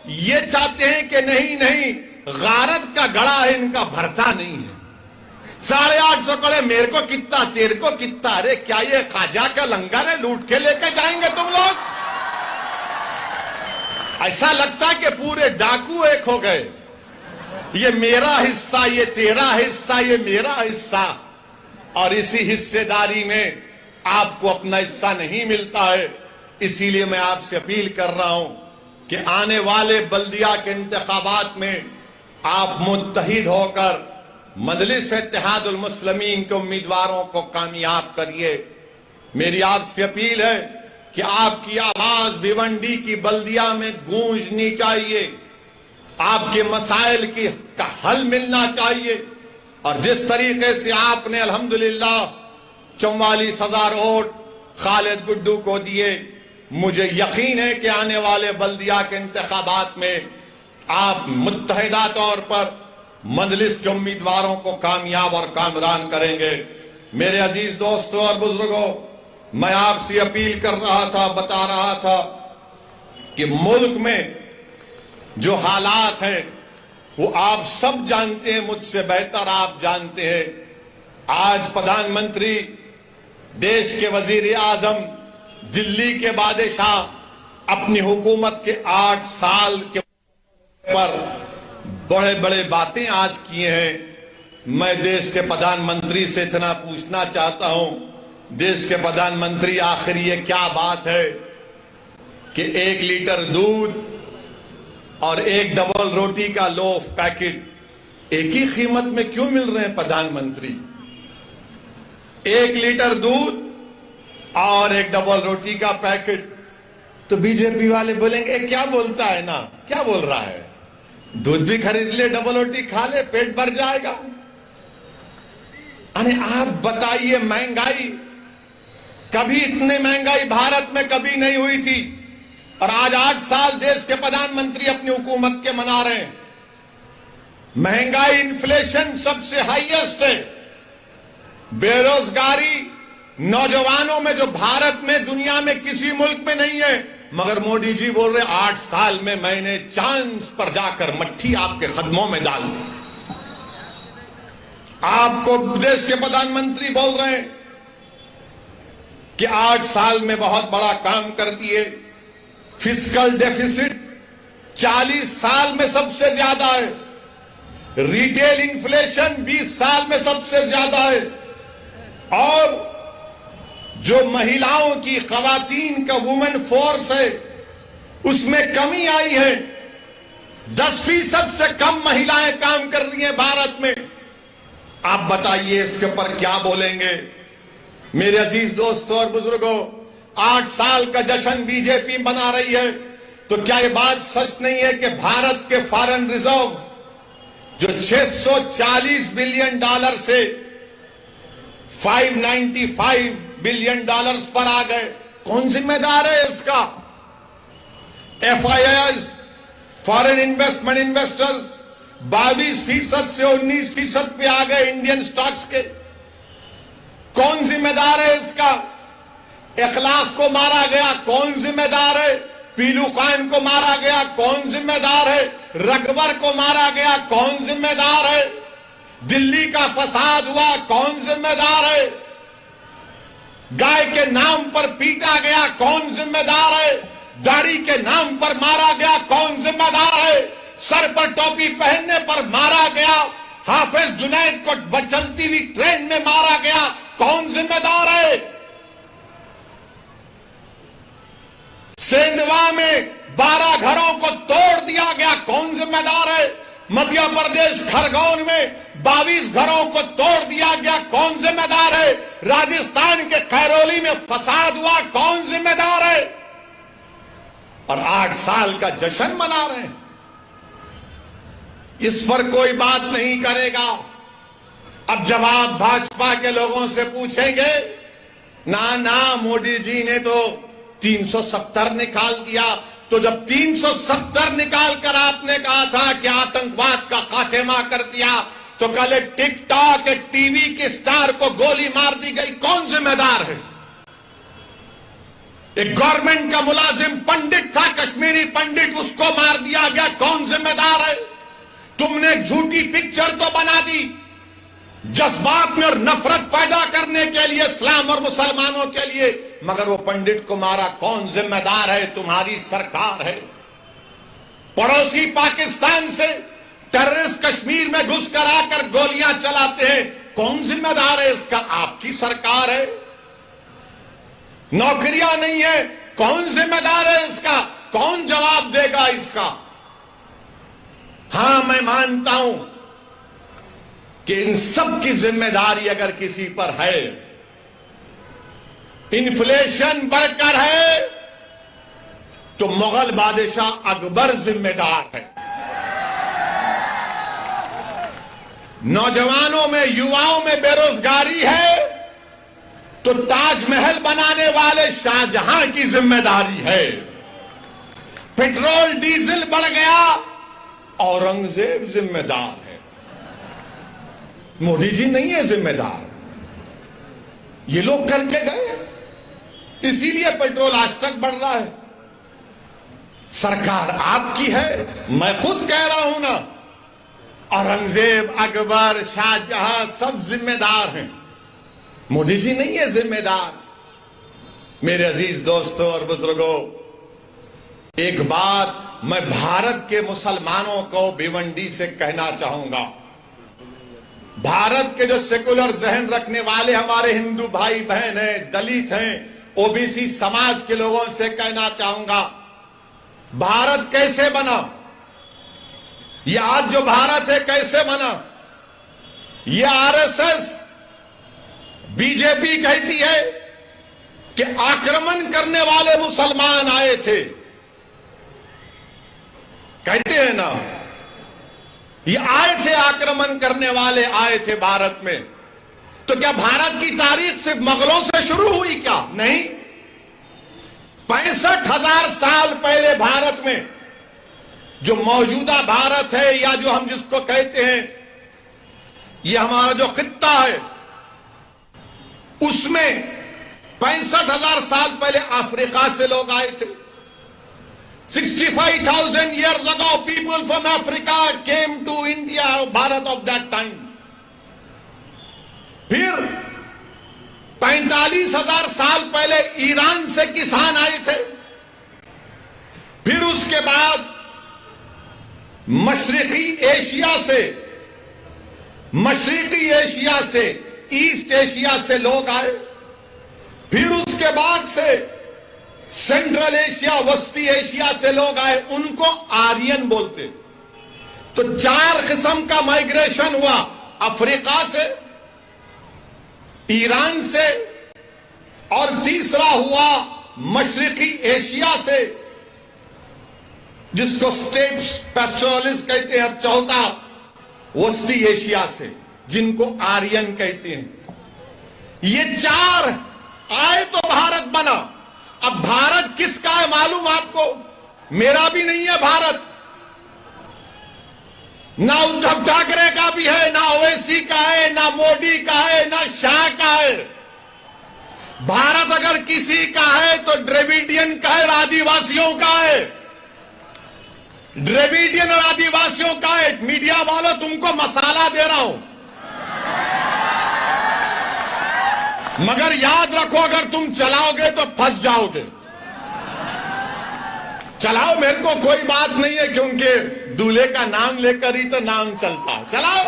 C: ये चाहते हैं कि नहीं नहीं, गारत का गड़ा है, इनका भरता नहीं है। 850 करोड़ मेरे को कितना, तेरे को कितना? अरे क्या ये खाजा का लंगर है, लूट के लेके जाएंगे तुम लोग? ऐसा लगता है कि पूरे डाकू एक हो गए। ये मेरा हिस्सा, ये तेरा हिस्सा, ये मेरा हिस्सा, और इसी हिस्सेदारी में आपको अपना हिस्सा नहीं मिलता है। इसीलिए मैं आपसे अपील कर रहा हूं कि आने वाले बल्दिया के इंतखाबात में आप मुत्तहिद होकर मजलिस इत्तेहादुल मुस्लिमीन के उम्मीदवारों को कामयाब करिए। मेरी आपसे अपील है कि आपकी आवाज भिवंडी की बल्दिया में गूंजनी चाहिए, आपके मसाइल का हल मिलना चाहिए। और जिस तरीके से आपने अल्हम्दुलिल्लाह 44,000 वोट खालिद गुड्डू को दिए, मुझे यकीन है कि आने वाले बल्दिया के इंतखाबात में आप मुत्तहिदा तौर पर मजलिस के उम्मीदवारों को कामयाब और कामरान करेंगे। मेरे अजीज दोस्तों और बुजुर्गों, मैं आपसे अपील कर रहा था, बता रहा था कि मुल्क में जो हालात हैं वो आप सब जानते हैं, मुझसे बेहतर आप जानते हैं। आज प्रधानमंत्री, देश के वजीर आजम, दिल्ली के बादशाह अपनी हुकूमत के 8 साल के पर बड़े बड़े बातें आज किए हैं। मैं देश के प्रधानमंत्री से इतना पूछना चाहता हूं, देश के प्रधानमंत्री, आखिर ये क्या बात है कि 1 लीटर दूध और 1 डबल रोटी का लोफ पैकेट एक ही कीमत में क्यों मिल रहे हैं प्रधानमंत्री? 1 लीटर दूध और 1 डबल रोटी का पैकेट। तो बीजेपी वाले बोलेंगे क्या बोलता है ना, क्या बोल रहा है? दूध भी खरीद ले, डबल रोटी खा ले, पेट भर जाएगा। अरे आप बताइए, महंगाई, कभी इतनी महंगाई भारत में कभी नहीं हुई थी, और आज 8 साल देश के प्रधानमंत्री अपनी हुकूमत के मना रहे हैं। महंगाई, इन्फ्लेशन सबसे हाईएस्ट है। बेरोजगारी नौजवानों में जो भारत में, दुनिया में किसी मुल्क में नहीं है। मगर मोदी जी बोल रहे 8 साल में मैंने चांद पर जाकर मट्ठी आपके कदमों में डाल दी। आपको देश के प्रधानमंत्री बोल रहे हैं कि 8 साल में बहुत बड़ा काम कर दिए। फिस्कल डेफिसिट 40 साल में सबसे ज्यादा है। रिटेल इन्फ्लेशन 20 साल में सबसे ज्यादा है। और जो महिलाओं की, खवातीन का वुमेन फोर्स है, उसमें कमी आई है। 10% से कम महिलाएं काम कर रही हैं भारत में। आप बताइए इसके ऊपर क्या बोलेंगे? मेरे अजीज दोस्तों और बुजुर्गों, 8 साल का जश्न बीजेपी मना रही है, तो क्या यह बात सच नहीं है कि भारत के फॉरेन रिजर्व जो 640 बिलियन डॉलर से 595 बिलियन डॉलर्स पर आ गए? कौन जिम्मेदार है इसका? FIIs, फॉरेन इन्वेस्टमेंट इन्वेस्टर्स 22% से 19% पे आ गए इंडियन स्टॉक्स के। कौन जिम्मेदार है इसका? इखलाक को मारा गया, कौन जिम्मेदार है? पीलू खान को मारा गया, कौन जिम्मेदार है? रकबर को मारा गया, कौन जिम्मेदार है? दिल्ली का फसाद हुआ, कौन जिम्मेदार है? गाय के नाम पर पीटा गया, कौन जिम्मेदार है? दाढ़ी के नाम पर मारा गया, कौन जिम्मेदार है? सर पर टोपी पहनने पर मारा गया, हाफिज जुनैद को चलती हुई ट्रेन में मारा गया, कौन जिम्मेदार है? सेंधवा में 12 घरों को तोड़ दिया गया, कौन जिम्मेदार है? मध्य प्रदेश खरगोन में 22 घरों को तोड़ दिया गया, कौन जिम्मेदार है? राजस्थान के खैरोली में फसाद हुआ, कौन जिम्मेदार है? और 8 साल का जश्न मना रहे हैं। इस पर कोई बात नहीं करेगा। अब जब आप भाजपा के लोगों से पूछेंगे, ना ना मोदी जी ने तो 370 निकाल दिया, तो जब 370 निकाल कर आपने कहा था कि आतंकवाद का खात्मा कर दिया, तो कल एक टिकटॉक एक टीवी के स्टार को गोली मार दी गई, कौन जिम्मेदार है? एक गवर्नमेंट का मुलाजिम पंडित था, कश्मीरी पंडित, उसको मार दिया गया, कौन जिम्मेदार है? तुमने एक झूठी पिक्चर तो बना दी जज्बात में और नफरत पैदा करने के लिए इस्लाम और मुसलमानों के लिए, मगर वो पंडित को मारा, कौन जिम्मेदार है? तुम्हारी सरकार है। पड़ोसी पाकिस्तान से टेररिस्ट कश्मीर में घुस कर आकर गोलियां चलाते हैं, कौन जिम्मेदार है इसका? आपकी सरकार है। नौकरियां नहीं है, कौन जिम्मेदार है इसका? कौन जवाब देगा इसका? हां, मैं मानता हूं कि इन सब की जिम्मेदारी अगर किसी पर है, इन्फ्लेशन बढ़कर है, तो मुगल बादशाह अकबर जिम्मेदार है। नौजवानों में, युवाओं में बेरोजगारी है, तो ताजमहल बनाने वाले शाहजहां की जिम्मेदारी है। पेट्रोल डीजल बढ़ गया, औरंगजेब जिम्मेदार है, मोदी जी नहीं है जिम्मेदार। ये लोग करके गए, इसीलिए पेट्रोल आज तक बढ़ रहा है। सरकार आपकी है, मैं खुद कह रहा हूं ना, औरंगजेब, अकबर, शाहजहां सब जिम्मेदार हैं, मोदी जी नहीं है जिम्मेदार। मेरे अजीज दोस्तों और बुजुर्गों, एक बात मैं भारत के मुसलमानों को भिवंडी से कहना चाहूंगा। भारत के जो सेकुलर जहन रखने वाले हमारे हिंदू भाई बहन हैं, दलित हैं, ओबीसी समाज के लोगों से कहना चाहूंगा, भारत कैसे बना? ये आज जो भारत है कैसे बना? ये आरएसएस, बीजेपी कहती है कि आक्रमण करने वाले मुसलमान आए थे, कहते हैं ना, ये आए थे, आक्रमण करने वाले आए थे भारत में। तो क्या भारत की तारीख सिर्फ मुगलों से शुरू हुई क्या? नहीं, 65,000 साल पहले भारत में, जो मौजूदा भारत है या जो हम जिसको कहते हैं, ये हमारा जो खित्ता है, उसमें 65,000 साल पहले अफ्रीका से लोग आए थे। 65,000 years ago, people from Africa came to India, Bharat of that time. फिर 45,000 साल पहले ईरान से किसान आए थे। फिर उसके बाद मशरिकी एशिया से ईस्ट एशिया से लोग आए। फिर उसके बाद से सेंट्रल एशिया, वस्ती एशिया से लोग आए, उनको आर्यन बोलते। तो 4 किस्म का माइग्रेशन हुआ, अफ्रीका से, ईरान से, और तीसरा हुआ मशरिकी एशिया से, जिसको स्टेप्स पैस्टोरलिस्ट कहते हैं, और चौथा वस्ती एशिया से, जिनको आर्यन कहते हैं। ये 4 आए तो भारत बना। अब भारत किसका है मालूम आपको? मेरा भी नहीं है भारत, ना उद्धव ठाकरे का भी है, ना ओवैसी का है, ना मोदी का है, ना शाह का है। भारत अगर किसी का है तो द्रविडियन का है, आदिवासियों का है। द्रविडियन और आदिवासियों का है। मीडिया वालों, तुमको मसाला दे रहा हूं, मगर याद रखो, अगर तुम चलाओगे तो फंस जाओगे। चलाओ, मेरे को कोई बात नहीं है, क्योंकि दूल्हे का नाम लेकर ही तो नाम चलता है। चलाओ।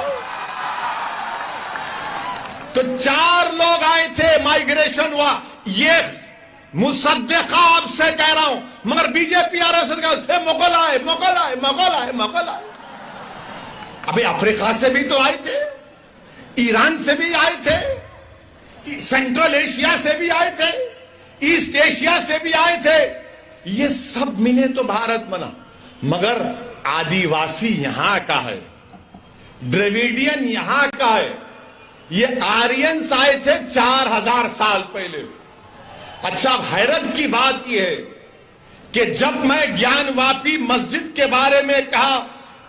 C: तो 4 लोग आए थे, माइग्रेशन हुआ। ये मुसद्दिका आपसे कह रहा हूं, मगर बीजेपी आरएसएस का मुगल आए, मुगल आए, मुगल आए, मुगल आए। अबे अफ्रीका से भी तो आए थे, ईरान से भी आए थे, सेंट्रल एशिया से भी आए थे, ईस्ट एशिया से भी आए थे। ये सब मिले तो भारत बना। मगर आदिवासी यहां का है, द्रविडियन यहां का है। ये आर्यंस आए थे 4000 साल पहले। अच्छा, हैरत की बात यह है कि जब मैं ज्ञानवापी मस्जिद के बारे में कहा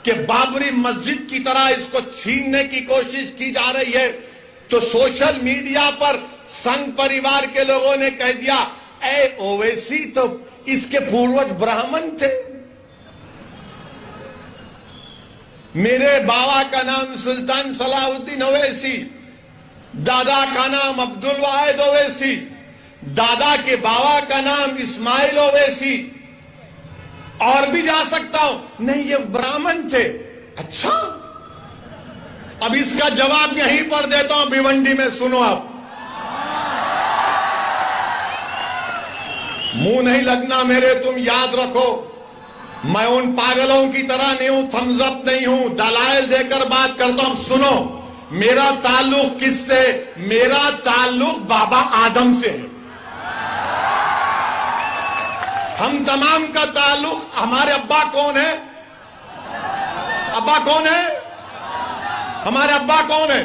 C: कि बाबरी मस्जिद की तरह इसको छीनने की कोशिश की जा रही है, तो सोशल मीडिया पर संघ परिवार के लोगों ने कह दिया, ए ओवैसी तो इसके पूर्वज ब्राह्मण थे। मेरे बाबा का नाम सुल्तान सलाहुद्दीन ओवैसी, दादा का नाम अब्दुल वाहिद ओवैसी, दादा के बाबा का नाम इस्माइल ओवैसी, और भी जा सकता हूं। नहीं, ये ब्राह्मण थे। अच्छा, अब इसका जवाब यहीं पर देता हूं भिवंडी में, सुनो आप। मुंह नहीं लगना मेरे, तुम याद रखो, मैं उन पागलों की तरह नहीं हूं, थम्स अप नहीं हूं, दलाइल देकर बात करता हूं। सुनो, मेरा ताल्लुक किससे? मेरा ताल्लुक बाबा आदम से है। हम तमाम का ताल्लुक, हमारे अब्बा कौन है? अब्बा कौन है? हमारे अब्बा कौन है?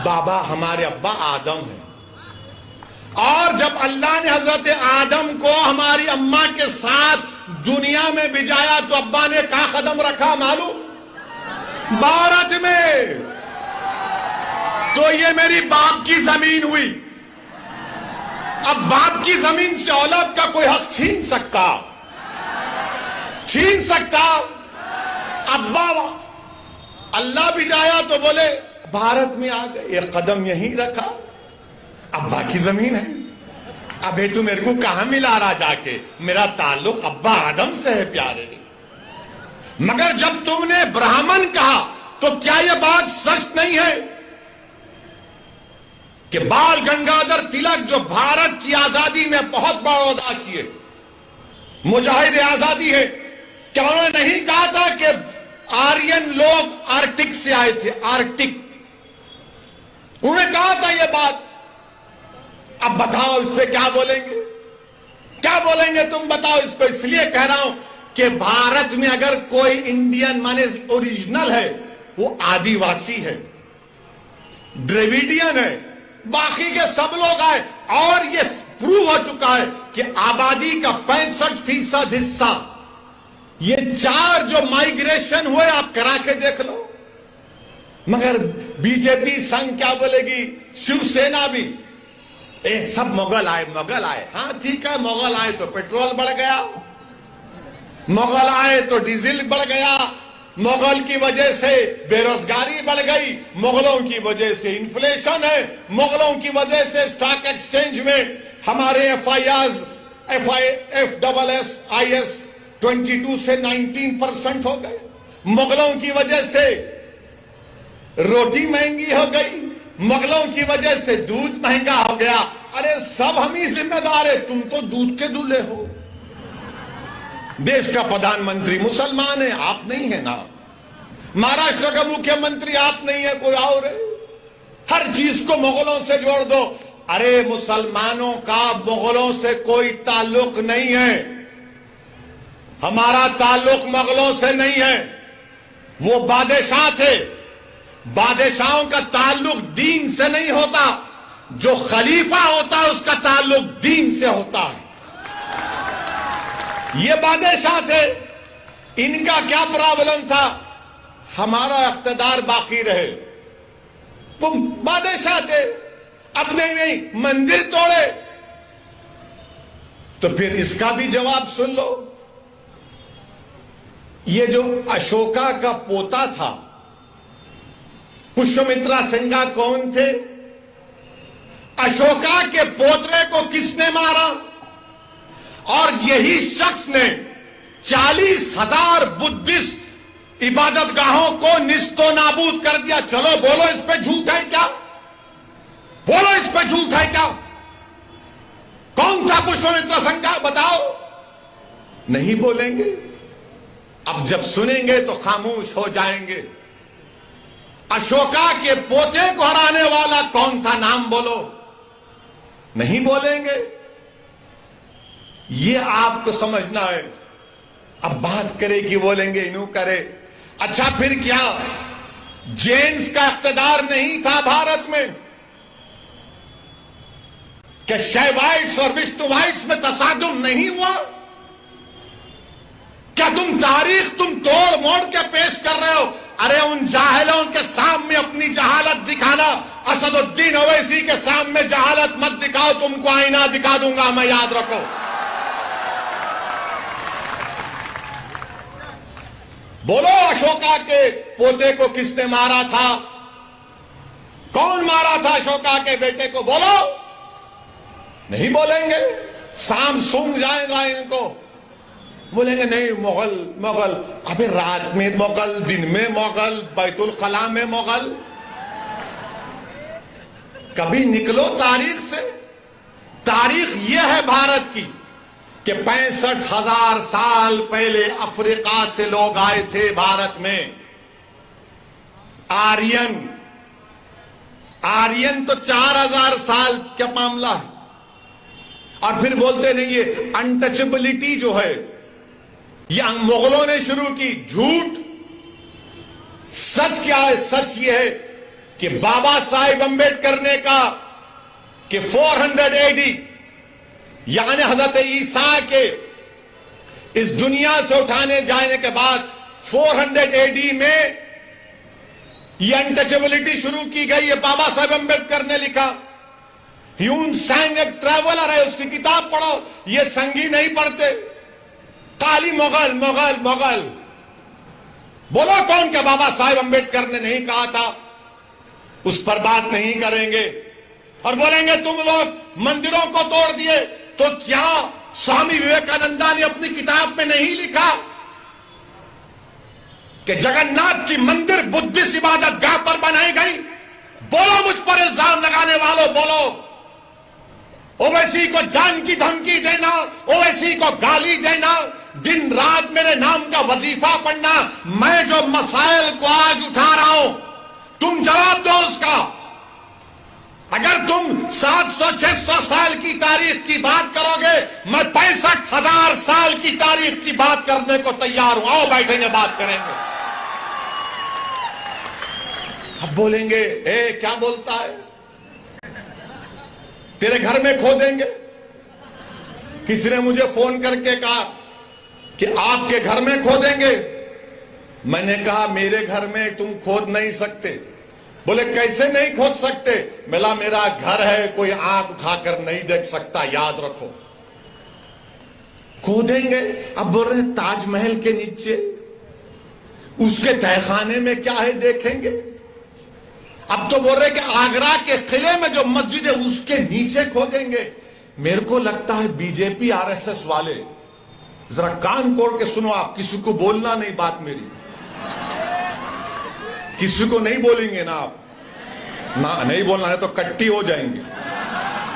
C: बाबा, हमारे अब्बा आदम है। और जब अल्लाह ने हजरत आदम को हमारी अम्मा के साथ दुनिया में भिजाया, तो अब्बा ने कहां कदम रखा मालूम? भारत में। तो ये मेरी बाप की जमीन हुई। अब बाप की जमीन से औलाद का कोई हक छीन सकता? छीन सकता? अब्बा, अल्लाह भी जाया तो बोले भारत में आ गए, एक कदम यहीं रखा, अब्बा की जमीन है। अबे तू मेरे को कहां मिला रहा जाके? मेरा ताल्लुक अब्बा आदम से है प्यारे। मगर जब तुमने ब्राह्मण कहा, तो क्या यह बात सच नहीं है कि बाल गंगाधर तिलक, जो भारत की आजादी में बहुत बड़ा अदा किए, मुजाहिद आजादी है, क्या उन्होंने नहीं कहा था कि आर्यन लोग आर्कटिक से आए थे? आर्कटिक, उन्होंने कहा था यह बात। अब बताओ इस पे क्या बोलेंगे? क्या बोलेंगे तुम बताओ इस पे? इसलिए कह रहा हूं कि भारत में अगर कोई इंडियन माने ओरिजिनल है, वो आदिवासी है, द्रविडियन है, बाकी के सब लोग आए। और ये प्रूव हो चुका है कि आबादी का 65% हिस्सा, ये 4 जो माइग्रेशन हुए, आप करा के देख लो। मगर बीजेपी संघ क्या बोलेगी? शिवसेना भी, सब मुगल आए, मुगल आए। हाँ ठीक है, मुगल आए तो पेट्रोल बढ़ गया, मुगल आए तो डीजल बढ़ गया, मुगल की वजह से बेरोजगारी बढ़ गई, मुगलों की वजह से इन्फ्लेशन है, मुगलों की वजह से स्टॉक एक्सचेंज में हमारे FIS 22 से 19% हो गए, मुगलों की वजह से रोटी महंगी हो गई, मुगलों की वजह से दूध महंगा हो गया। अरे सब हम ही जिम्मेदार है, तुम तो दूध के दूल्हे हो। देश का प्रधानमंत्री मुसलमान है, आप नहीं है ना। महाराष्ट्र का मुख्यमंत्री आप नहीं है, कोई और है। हर चीज को मुगलों से जोड़ दो। अरे मुसलमानों का मुगलों से कोई ताल्लुक नहीं है, हमारा ताल्लुक मुगलों से नहीं है, वो बादशाह थे। बादशाहों का ताल्लुक दीन से नहीं होता, जो खलीफा होता है उसका ताल्लुक दीन से होता है। ये बादशाह थे, इनका क्या प्रॉब्लम था? हमारा इख्तिदार बाकी रहे। वो बादशाह थे, अपने नहीं मंदिर तोड़े। तो फिर इसका भी जवाब सुन लो। ये जो अशोका का पोता था, पुष्यमित्रा सिंघा कौन थे? अशोका के पोतरे को किसने मारा? और यही शख्स ने 40,000 बुद्धिस्ट इबादतगाहों को निस्तो नाबूद कर दिया। चलो बोलो इस पे झूठ है क्या? बोलो इस पे झूठ है क्या? कौन था पुष्यमित्रा सिंघा? बताओ। नहीं बोलेंगे। अब जब सुनेंगे तो खामोश हो जाएंगे। अशोका के पोते को हराने वाला कौन था? नाम बोलो। नहीं बोलेंगे। ये आपको समझना है। अब बात करे कि बोलेंगे इनू करे। अच्छा फिर क्या जेन्स का इख्तिदार नहीं था भारत में? क्या शैवाइट्स और विष्णुवाइट्स में तसादुम नहीं हुआ? क्या तुम तारीख तुम तोड़ मोड़ के पेश कर रहे हो? अरे उन जाहिलों के सामने अपनी जहालत दिखाना, असदुद्दीन ओवैसी के सामने जहालत मत दिखाओ, तुमको आईना दिखा दूंगा मैं, याद रखो। बोलो अशोका के पोते को किसने मारा था? कौन मारा था अशोका के बेटे को? बोलो। नहीं बोलेंगे, सांप सूंघ जाएगा इनको। बोलेंगे नहीं मुगल मुगल। अबे रात में मुगल, दिन में मुगल, बैतुल खला में मुगल। कभी निकलो तारीख से। तारीख यह है भारत की कि 65,000 साल पहले अफ्रीका से लोग आए थे भारत में। आर्यन तो 4,000 साल का मामला है। और फिर बोलते नहीं ये अनटचेबिलिटी जो है ये मुगलों ने शुरू की। झूठ। सच क्या है? सच ये है कि बाबा साहेब अंबेडकर ने कहा कि 400 AD यानी हजरत ईसा के इस दुनिया से उठाने जाने के बाद 400 AD में ये अनटचेबिलिटी शुरू की गई है। बाबा साहेब अंबेडकर ने लिखा। ह्यून सांग एक ट्रैवलर है, उसकी किताब पढ़ो। ये संगी नहीं पढ़ते। काली मुगल मुगल मुगल। बोलो कौन क्या बाबा साहेब अंबेडकर ने नहीं कहा था? उस पर बात नहीं करेंगे। और बोलेंगे तुम लोग मंदिरों को तोड़ दिए, तो क्या स्वामी विवेकानंदा ने अपनी किताब में नहीं लिखा कि जगन्नाथ की मंदिर बुद्धिस्ट इबादत गाह पर बनाई गई? बोलो मुझ पर इल्जाम लगाने वालों, बोलो। ओवैसी को जान की धमकी देना, ओवैसी को गाली देना, दिन रात मेरे नाम का वजीफा पढ़ना, मैं जो मसाइल को आज उठा रहा हूं तुम जवाब दो उसका। अगर तुम 700-600 साल की तारीख की बात करोगे, मैं 65,000 साल की तारीख की बात करने को तैयार हूं। आओ बैठेंगे, बात करेंगे। अब बोलेंगे ए क्या बोलता है? तेरे घर में खोदेंगे। किसी ने मुझे फोन करके कहा कि आपके घर में खोदेंगे। मैंने कहा मेरे घर में तुम खोद नहीं सकते। बोले कैसे नहीं खोद सकते? बोला मेरा घर है, कोई आंख उठाकर नहीं देख सकता, याद रखो। खोदेंगे। अब बोल रहे ताजमहल के नीचे, उसके तहखाने में क्या है देखेंगे। अब तो बोल रहे कि आगरा के किले में जो मस्जिद है उसके नीचे खोदेंगे। मेरे को लगता है बीजेपी आरएसएस वाले, जरा कान खोल के सुनो आप, किसी को बोलना नहीं बात मेरी, किसी को नहीं बोलेंगे ना आप, ना नहीं बोलना है तो कट्टी हो जाएंगे।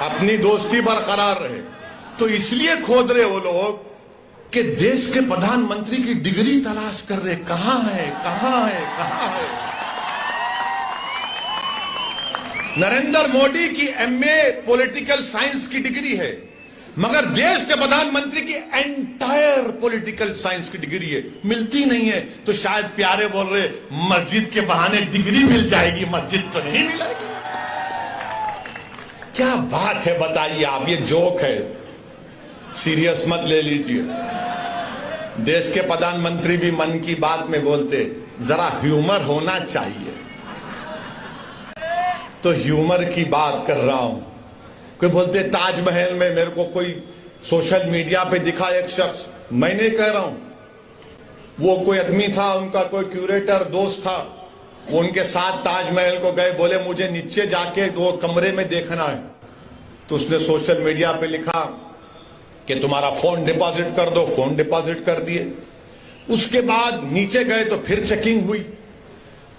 C: अपनी दोस्ती बरकरार रहे। तो इसलिए खोद रहे वो लोग कि देश के प्रधानमंत्री की डिग्री तलाश कर रहे, कहां है कहां है कहां है। नरेंद्र मोदी की MA पॉलिटिकल साइंस की डिग्री है, मगर देश के प्रधानमंत्री की एंटायर पॉलिटिकल साइंस की डिग्री है, मिलती नहीं है। तो शायद प्यारे बोल रहे मस्जिद के बहाने डिग्री मिल जाएगी, मस्जिद तो नहीं मिलेगी। क्या बात है बताइए आप, ये जोक है, सीरियस मत ले लीजिए। देश के प्रधानमंत्री भी मन की बात में बोलते, जरा ह्यूमर होना चाहिए। तो ह्यूमर की बात कर रहा हूं। कोई बोलते ताजमहल में, मेरे को कोई सोशल मीडिया पे दिखा एक शख्स, मैं नहीं कह रहा हूं, वो कोई आदमी था, उनका कोई क्यूरेटर दोस्त था, वो उनके साथ ताजमहल को गए। बोले मुझे नीचे जाके 2 कमरे में देखना है। तो उसने सोशल मीडिया पे लिखा कि तुम्हारा फोन डिपॉजिट कर दो, फोन डिपॉजिट कर दिए। उसके बाद नीचे गए तो फिर चेकिंग हुई।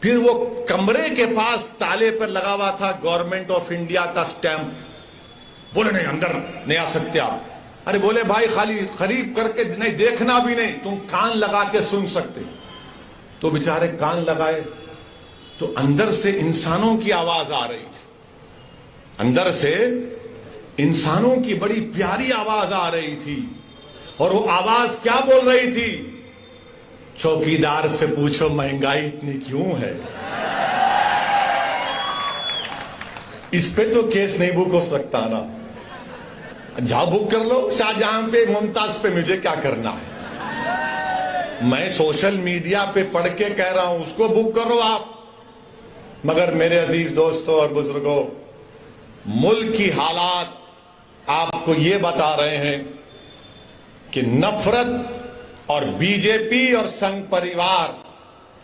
C: फिर वो कमरे के पास ताले पर लगा हुआ था गवर्नमेंट ऑफ इंडिया का स्टैंप। बोले नहीं अंदर नहीं आ सकते आप। अरे बोले भाई खाली खरीद करके नहीं, देखना भी नहीं, तुम कान लगा के सुन सकते। तो बेचारे कान लगाए तो अंदर से इंसानों की आवाज आ रही थी। अंदर से इंसानों की बड़ी प्यारी आवाज आ रही थी। और वो आवाज क्या बोल रही थी? चौकीदार से पूछो महंगाई इतनी क्यों है। इस पे तो केस नहीं बुक हो सकता ना, जाओ बुक कर लो शाहजहां पे, मुमताज पे, मुझे क्या करना है। मैं सोशल मीडिया पे पढ़ के कह रहा हूं, उसको बुक करो आप। मगर मेरे अजीज दोस्तों और बुजुर्गों, मुल्क की हालात आपको ये बता रहे हैं कि नफरत और बीजेपी और संघ परिवार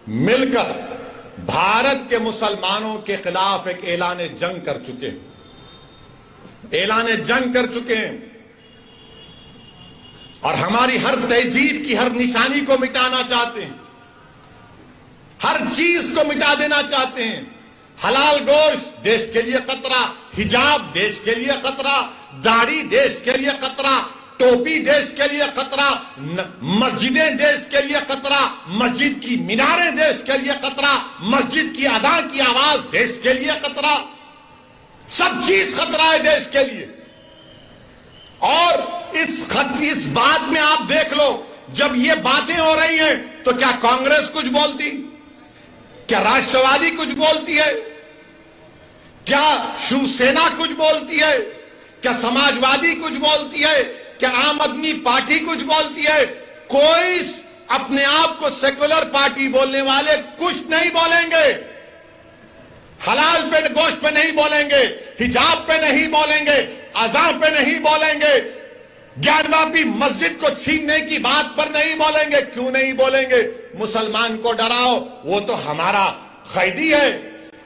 C: मिलकर भारत के मुसलमानों के खिलाफ एक ऐलान जंग कर चुके हैं, ऐलान जंग कर चुके हैं और हमारी हर तहजीब की हर निशानी को मिटाना चाहते हैं, हर चीज को मिटा देना चाहते हैं। हलाल गोश्त देश के लिए खतरा, हिजाब देश के लिए खतरा, दाढ़ी देश के लिए खतरा, टोपी देश के लिए खतरा, मस्जिदें देश के लिए खतरा, मस्जिद की मीनारें देश के लिए खतरा, मस्जिद की अज़ान की आवाज देश के लिए खतरा, सब चीज खतरा है देश के लिए। और इस बात में आप देख लो, जब ये बातें हो रही हैं तो क्या कांग्रेस कुछ बोलती, क्या राष्ट्रवादी कुछ बोलती है, क्या शिवसेना कुछ बोलती है, क्या समाजवादी कुछ बोलती है, क्या आम आदमी पार्टी कुछ बोलती है? कोई अपने आप को सेकुलर पार्टी बोलने वाले कुछ नहीं बोलेंगे। हलाल पे गोश्त पे नहीं बोलेंगे, हिजाब पे नहीं बोलेंगे, अज़ान पे नहीं बोलेंगे, ज्ञानवापी मस्जिद को छीनने की बात पर नहीं बोलेंगे। क्यों नहीं बोलेंगे? मुसलमान को डराओ, वो तो हमारा कैदी है,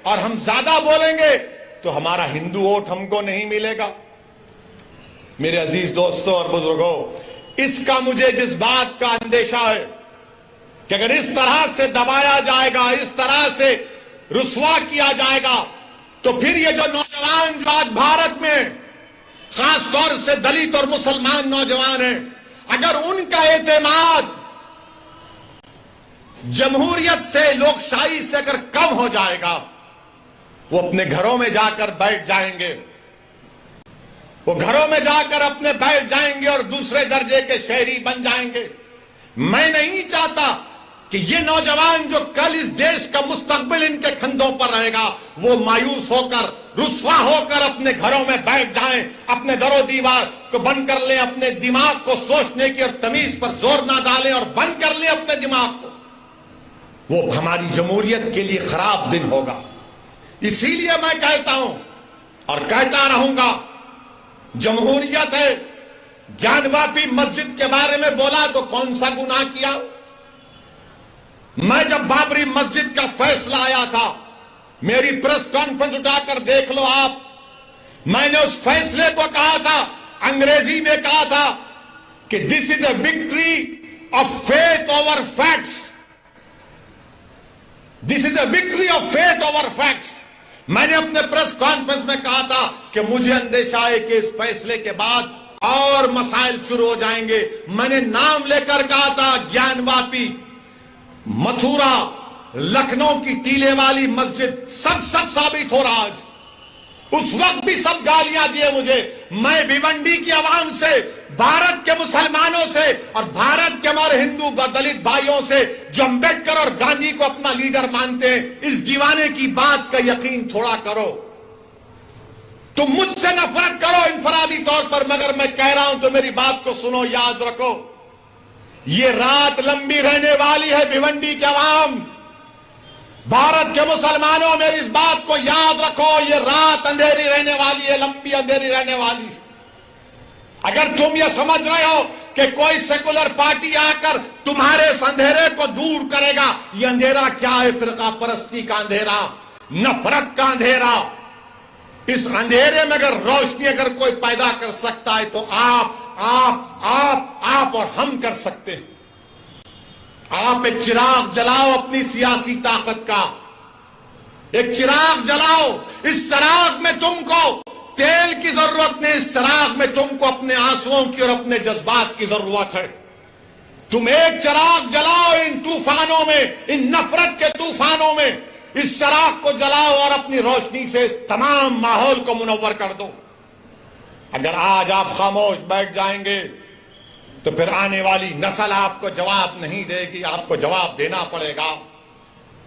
C: और हम ज्यादा बोलेंगे तो हमारा हिंदू वोट हमको नहीं मिलेगा। मेरे अजीज दोस्तों और बुजुर्गों, इसका मुझे जिस बात का अंदेशा है कि अगर इस तरह से दबाया जाएगा, इस तरह से रुसवा किया जाएगा, तो फिर ये जो नौजवान जो आज भारत में खास तौर से दलित और मुसलमान नौजवान हैं, अगर उनका एतमाद जमहूरियत से, लोकशाही से अगर कम हो जाएगा, वो अपने घरों में जाकर बैठ जाएंगे, वो घरों में जाकर अपने बैठ जाएंगे और दूसरे दर्जे के शहरी बन जाएंगे। मैं नहीं चाहता कि ये नौजवान जो कल इस देश का मुस्तकबिल इनके कंधों पर रहेगा, वो मायूस होकर, रुस्वा होकर अपने घरों में बैठ जाएं, अपने दरो दीवार को बंद कर लें, अपने दिमाग को सोचने की और तमीज पर जोर ना डालें और बंद कर लें अपने दिमाग को। वो हमारी जमहूरियत के लिए खराब दिन होगा। इसीलिए मैं कहता हूं और कहता रहूंगा, जमहूरियत है। ज्ञानवापी मस्जिद के बारे में बोला तो कौन सा गुनाह किया? मैं जब बाबरी मस्जिद का फैसला आया था, मेरी प्रेस कॉन्फ्रेंस उठाकर देख लो आप, मैंने उस फैसले को कहा था, अंग्रेजी में कहा था कि this is a victory of faith over facts, this is a victory of faith over facts. मैंने अपने प्रेस कॉन्फ्रेंस में कहा था कि मुझे अंदेशा है कि इस फैसले के बाद और मसाइल शुरू हो जाएंगे। मैंने नाम लेकर कहा था, ज्ञानवापी, मथुरा, लखनऊ की टीले वाली मस्जिद, सब सच साबित हो रहा आज। उस वक्त भी सब गालियां दिए मुझे। मैं भिवंडी की आवाम से, भारत के मुसलमानों से और भारत के हमारे हिंदू दलित भाइयों से जो अम्बेडकर और गांधी को अपना लीडर मानते हैं, इस दीवाने की बात का यकीन थोड़ा करो। तुम मुझसे नफरत करो इनफरादी तौर पर, मगर मैं कह रहा हूं तो मेरी बात को सुनो, याद रखो, ये रात लंबी रहने वाली है। भिवंडी के आवाम, भारत के मुसलमानों, मेरी इस बात को याद रखो, ये रात अंधेरी रहने वाली है, लंबी अंधेरी रहने वाली है। अगर तुम ये समझ रहे हो कि कोई सेकुलर पार्टी आकर तुम्हारे इस अंधेरे को दूर करेगा, ये अंधेरा क्या है? फिरका परस्ती का अंधेरा, नफरत का अंधेरा। इस अंधेरे में अगर रोशनी अगर कोई पैदा कर सकता है तो आप और हम कर सकते हैं। आप एक चिराग जलाओ अपनी सियासी ताकत का, एक चिराग जलाओ। इस चिराग में तुमको तेल की जरूरत नहीं, इस चिराग में तुमको अपने आंसुओं की और अपने जज्बात की जरूरत है। तुम एक चिराग जलाओ इन तूफानों में, इन नफरत के तूफानों में, इस चिराग को जलाओ और अपनी रोशनी से तमाम माहौल को मुनव्वर कर दो। अगर आज आप खामोश बैठ जाएंगे तो फिर आने वाली नस्ल आपको जवाब नहीं देगी, आपको जवाब देना पड़ेगा।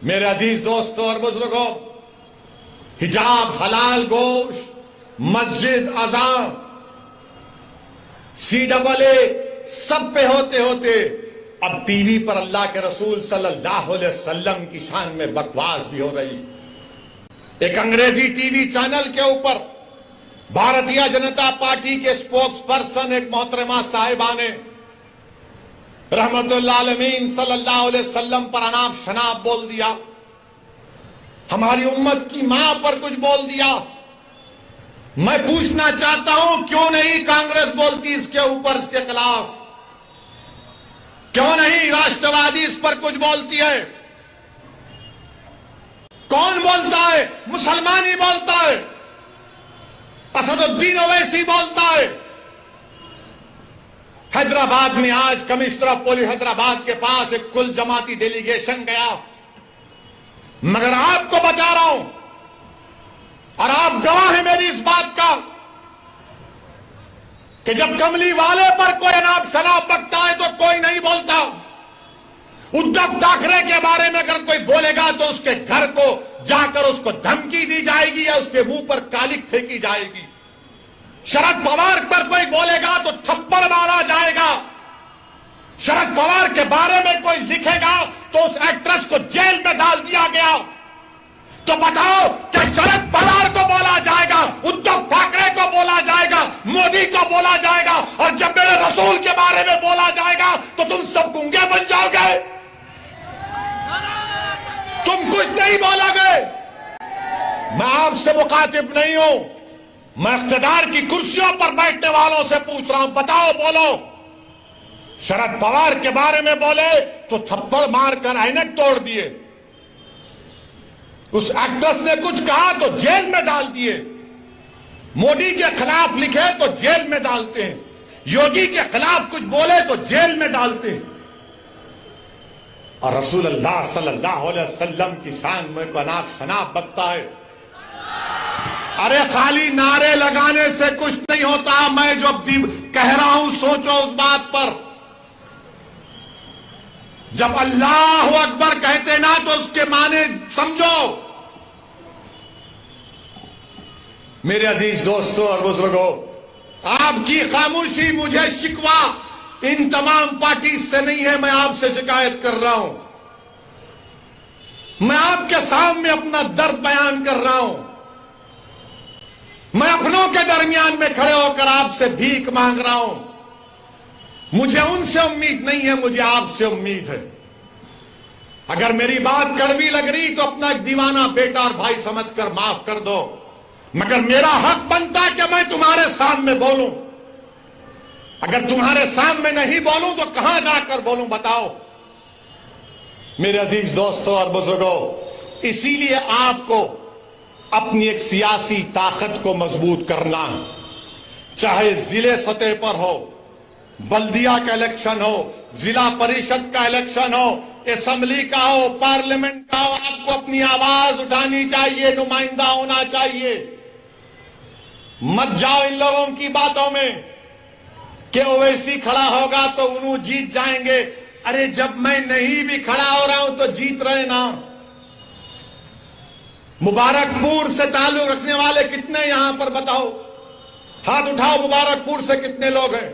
C: मेरे अजीज दोस्तों और बुजुर्गों, हिजाब, हलाल गोश्त, मस्जिद, अज़ान, CAA सब पे होते होते अब टीवी पर अल्लाह के रसूल सल्लल्लाहु अलैहि वसल्लम की शान में बकवास भी हो रही। एक अंग्रेजी टीवी चैनल के ऊपर भारतीय जनता पार्टी के स्पोक्स पर्सन एक मोहतरमा साहिबा ने रहमतुल्लाह आलमीन सल्लल्लाहु अलैहि वसल्लम पर अनाप शनाप बोल दिया, हमारी उम्मत की मां पर कुछ बोल दिया। मैं पूछना चाहता हूं क्यों नहीं कांग्रेस बोलती इसके ऊपर, इसके खिलाफ? क्यों नहीं राष्ट्रवादी इस पर कुछ बोलती है? कौन बोलता है? मुसलमान ही बोलता है, असदुद्दीन ओवैसी बोलता है। हैदराबाद में आज कमिश्नर ऑफ पुलिस हैदराबाद के पास एक कुल जमाती डेलीगेशन गया, मगर आपको बता रहा हूं और आप गवाह हैं मेरी इस बात का कि जब कमली वाले पर कोई अनाप शनाप बकता है तो कोई नहीं बोलता। उद्धव ठाकरे के बारे में अगर कोई बोलेगा तो उसके घर को जाकर उसको धमकी दी जाएगी या उसके मुंह पर कालिक फेंकी जाएगी। शरद पवार पर कोई बोलेगा तो थप्पड़ मारा जाएगा। शरद पवार के बारे में कोई लिखेगा तो उस एक्ट्रेस को जेल में डाल दिया गया। तो बताओ क्या शरद पवार को बोला जाएगा, उद्धव ठाकरे को बोला जाएगा, मोदी को बोला जाएगा, और जब मेरे रसूल के बारे में बोला जाएगा तो तुम सब गूंगे बन जाओगे, तुम कुछ नहीं बोलोगे। मैं आपसे मुखातिब नहीं हूं, मैं इख्तिदार की कुर्सियों पर बैठने वालों से पूछ रहा हूं, बताओ बोलो। शरद पवार के बारे में बोले तो थप्पड़ मारकर ऐनक तोड़ दिए, उस एक्ट्रेस ने कुछ कहा तो जेल में डाल दिए, मोदी के खिलाफ लिखे तो जेल में डालते हैं, योगी के खिलाफ कुछ बोले तो जेल में डालते हैं, और रसूल अल्लाह सल्लल्लाहु अलैहि वसल्लम की शान में को अनाप शनाप बकता है। अरे खाली नारे लगाने से कुछ नहीं होता। मैं जो कह रहा हूं सोचो उस बात पर। जब अल्लाह अकबर कहते ना तो उसके माने समझो। मेरे अजीज दोस्तों और बुजुर्गों, आपकी खामोशी मुझे शिकवा इन तमाम पार्टी से नहीं है, मैं आपसे शिकायत कर रहा हूं। मैं आपके सामने अपना दर्द बयान कर रहा हूं। मैं अपनों के दरमियान में खड़े होकर आपसे भीख मांग रहा हूं। मुझे उनसे उम्मीद नहीं है, मुझे आपसे उम्मीद है। अगर मेरी बात कड़वी लग रही तो अपना एक दीवाना बेटा और भाई समझकर माफ कर दो, मगर मेरा हक बनता है कि मैं तुम्हारे सामने बोलूं। अगर तुम्हारे सामने नहीं बोलूं तो कहां जाकर बोलूं, बताओ। मेरे अजीज दोस्तों और बुजुर्गों, इसीलिए आपको अपनी एक सियासी ताकत को मजबूत करना, चाहे जिले सतह पर हो, बल्दिया का इलेक्शन हो, जिला परिषद का इलेक्शन हो, असेंबली का हो, पार्लियामेंट का हो, आपको अपनी आवाज उठानी चाहिए, नुमाइंदा होना चाहिए। मत जाओ इन लोगों की बातों में कि ओवैसी खड़ा होगा तो उन्होंने जीत जाएंगे। अरे जब मैं नहीं भी खड़ा हो रहा हूं तो जीत रहे ना। मुबारकपुर से ताल्लुक रखने वाले कितने यहां पर बताओ, हाथ उठाओ। मुबारकपुर से कितने लोग हैं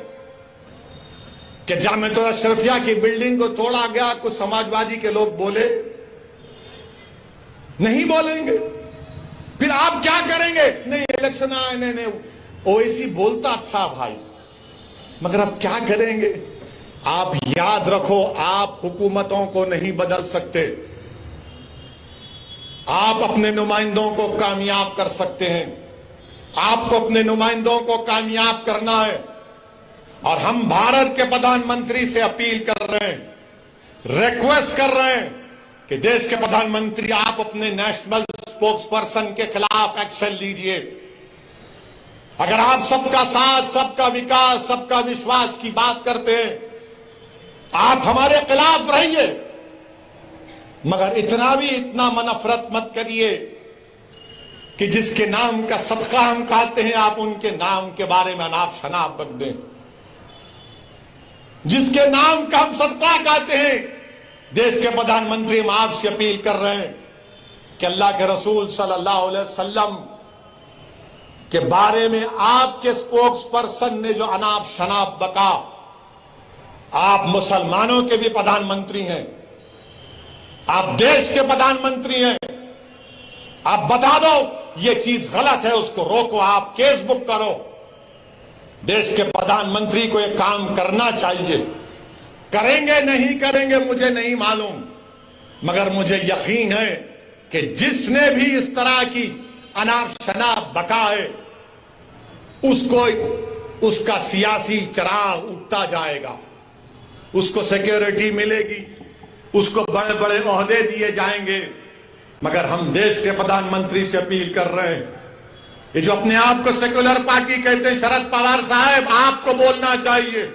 C: कि जामिया अशरफिया की बिल्डिंग को तोड़ा गया, कुछ समाजवादी के लोग बोले? नहीं बोलेंगे। फिर आप क्या करेंगे? नहीं इलेक्शन आए, नहीं ओवैसी बोलता अच्छा भाई, मगर अब क्या करेंगे? आप याद रखो, आप हुकूमतों को नहीं बदल सकते, आप अपने नुमाइंदों को कामयाब कर सकते हैं। आपको अपने नुमाइंदों को कामयाब करना है, और हम भारत के प्रधानमंत्री से अपील कर रहे हैं, रिक्वेस्ट कर रहे हैं कि देश के प्रधानमंत्री आप अपने नेशनल स्पोक्स पर्सन के खिलाफ एक्शन लीजिए। अगर आप सबका साथ, सबका विकास, सबका विश्वास की बात करते हैं, आप हमारे खिलाफ रहिए, मगर इतना नफरत मत करिए कि जिसके नाम का सदका हम खाते हैं आप उनके नाम के बारे में अनाप शनाप बक दें। जिसके नाम का हम सदका खाते हैं, देश के प्रधानमंत्री हम आपसे अपील कर रहे हैं कि अल्लाह के रसूल सल्लल्लाहु अलैहि वसल्लम के बारे में आपके स्पोक्स पर्सन ने जो अनाप शनाप बका, आप मुसलमानों के भी प्रधानमंत्री हैं, आप देश के प्रधानमंत्री हैं। आप बता दो ये चीज गलत है, उसको रोको, आप केस बुक करो। देश के प्रधानमंत्री को एक काम करना चाहिए। करेंगे नहीं करेंगे मुझे नहीं मालूम, मगर मुझे यकीन है कि जिसने भी इस तरह की अनाप शनाप बका है उसको उसका सियासी चराग उठता जाएगा, उसको सिक्योरिटी मिलेगी, उसको बड़े बड़े ओहदे दिए जाएंगे। मगर हम देश के प्रधानमंत्री से अपील कर रहे हैं, ये जो अपने आप को सेक्युलर पार्टी कहते हैं, शरद पवार साहब आपको बोलना चाहिए।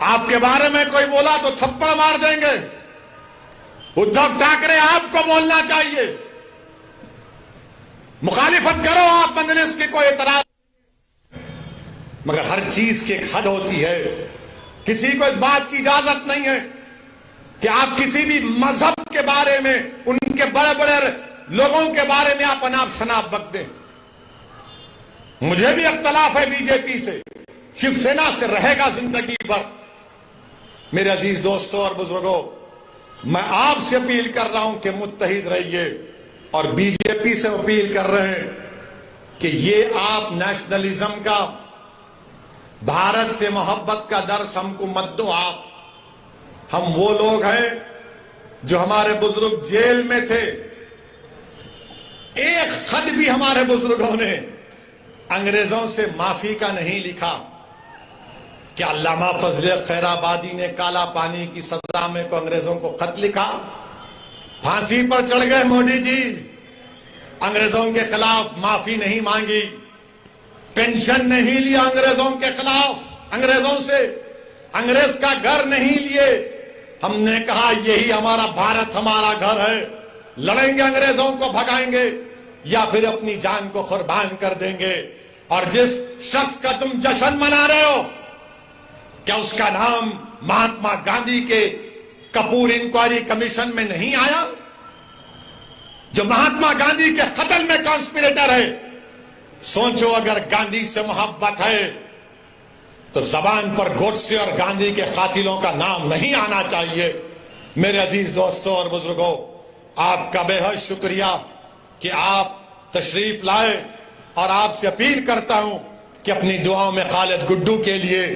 C: आपके बारे में कोई बोला तो थप्पड़ मार देंगे। उद्धव ठाकरे आपको बोलना चाहिए, मुखालिफत करो आप मजलिस की, कोई एतराज, मगर हर चीज की एक हद होती है। किसी को इस बात की इजाजत नहीं है कि आप किसी भी मजहब के बारे में, उनके बड़े बड़े लोगों के बारे में आप अनाप शनाप बक दें। मुझे भी इख्तलाफ है बीजेपी से, शिवसेना से रहेगा जिंदगी भर। मेरे अजीज दोस्तों और बुजुर्गों, मैं आपसे अपील कर रहा हूं कि मुत्तहिद रहिए, और बीजेपी से अपील कर रहे हैं कि ये आप नेशनलिज्म का, भारत से मोहब्बत का दर्स हमको मत दो। आप, हम वो लोग हैं जो हमारे बुजुर्ग जेल में थे, एक खत भी हमारे बुजुर्गों ने अंग्रेजों से माफी का नहीं लिखा। क्या अल्लामा फजले खैराबादी ने काला पानी की सजा में को अंग्रेजों को खत लिखा? फांसी पर चढ़ गए मोदी जी, अंग्रेजों के खिलाफ माफी नहीं मांगी, पेंशन नहीं लिया अंग्रेजों के खिलाफ, अंग्रेजों से अंग्रेज का घर नहीं लिए। हमने कहा यही हमारा भारत, हमारा घर है, लड़ेंगे, अंग्रेजों को भगाएंगे या फिर अपनी जान को कुर्बान कर देंगे। और जिस शख्स का तुम जश्न मना रहे हो, क्या उसका नाम महात्मा गांधी के कपूर इंक्वायरी कमीशन में नहीं आया? जो महात्मा गांधी के कत्ल में कॉन्स्पिरेटर है। सोचो, अगर गांधी से मोहब्बत है तो जबान पर गोडसे और गांधी के कातिलों का नाम नहीं आना चाहिए। मेरे अजीज दोस्तों और बुजुर्गों, आपका बेहद शुक्रिया कि आप तशरीफ लाए, और आपसे अपील करता हूं कि अपनी दुआओं में खालिद गुड्डू के लिए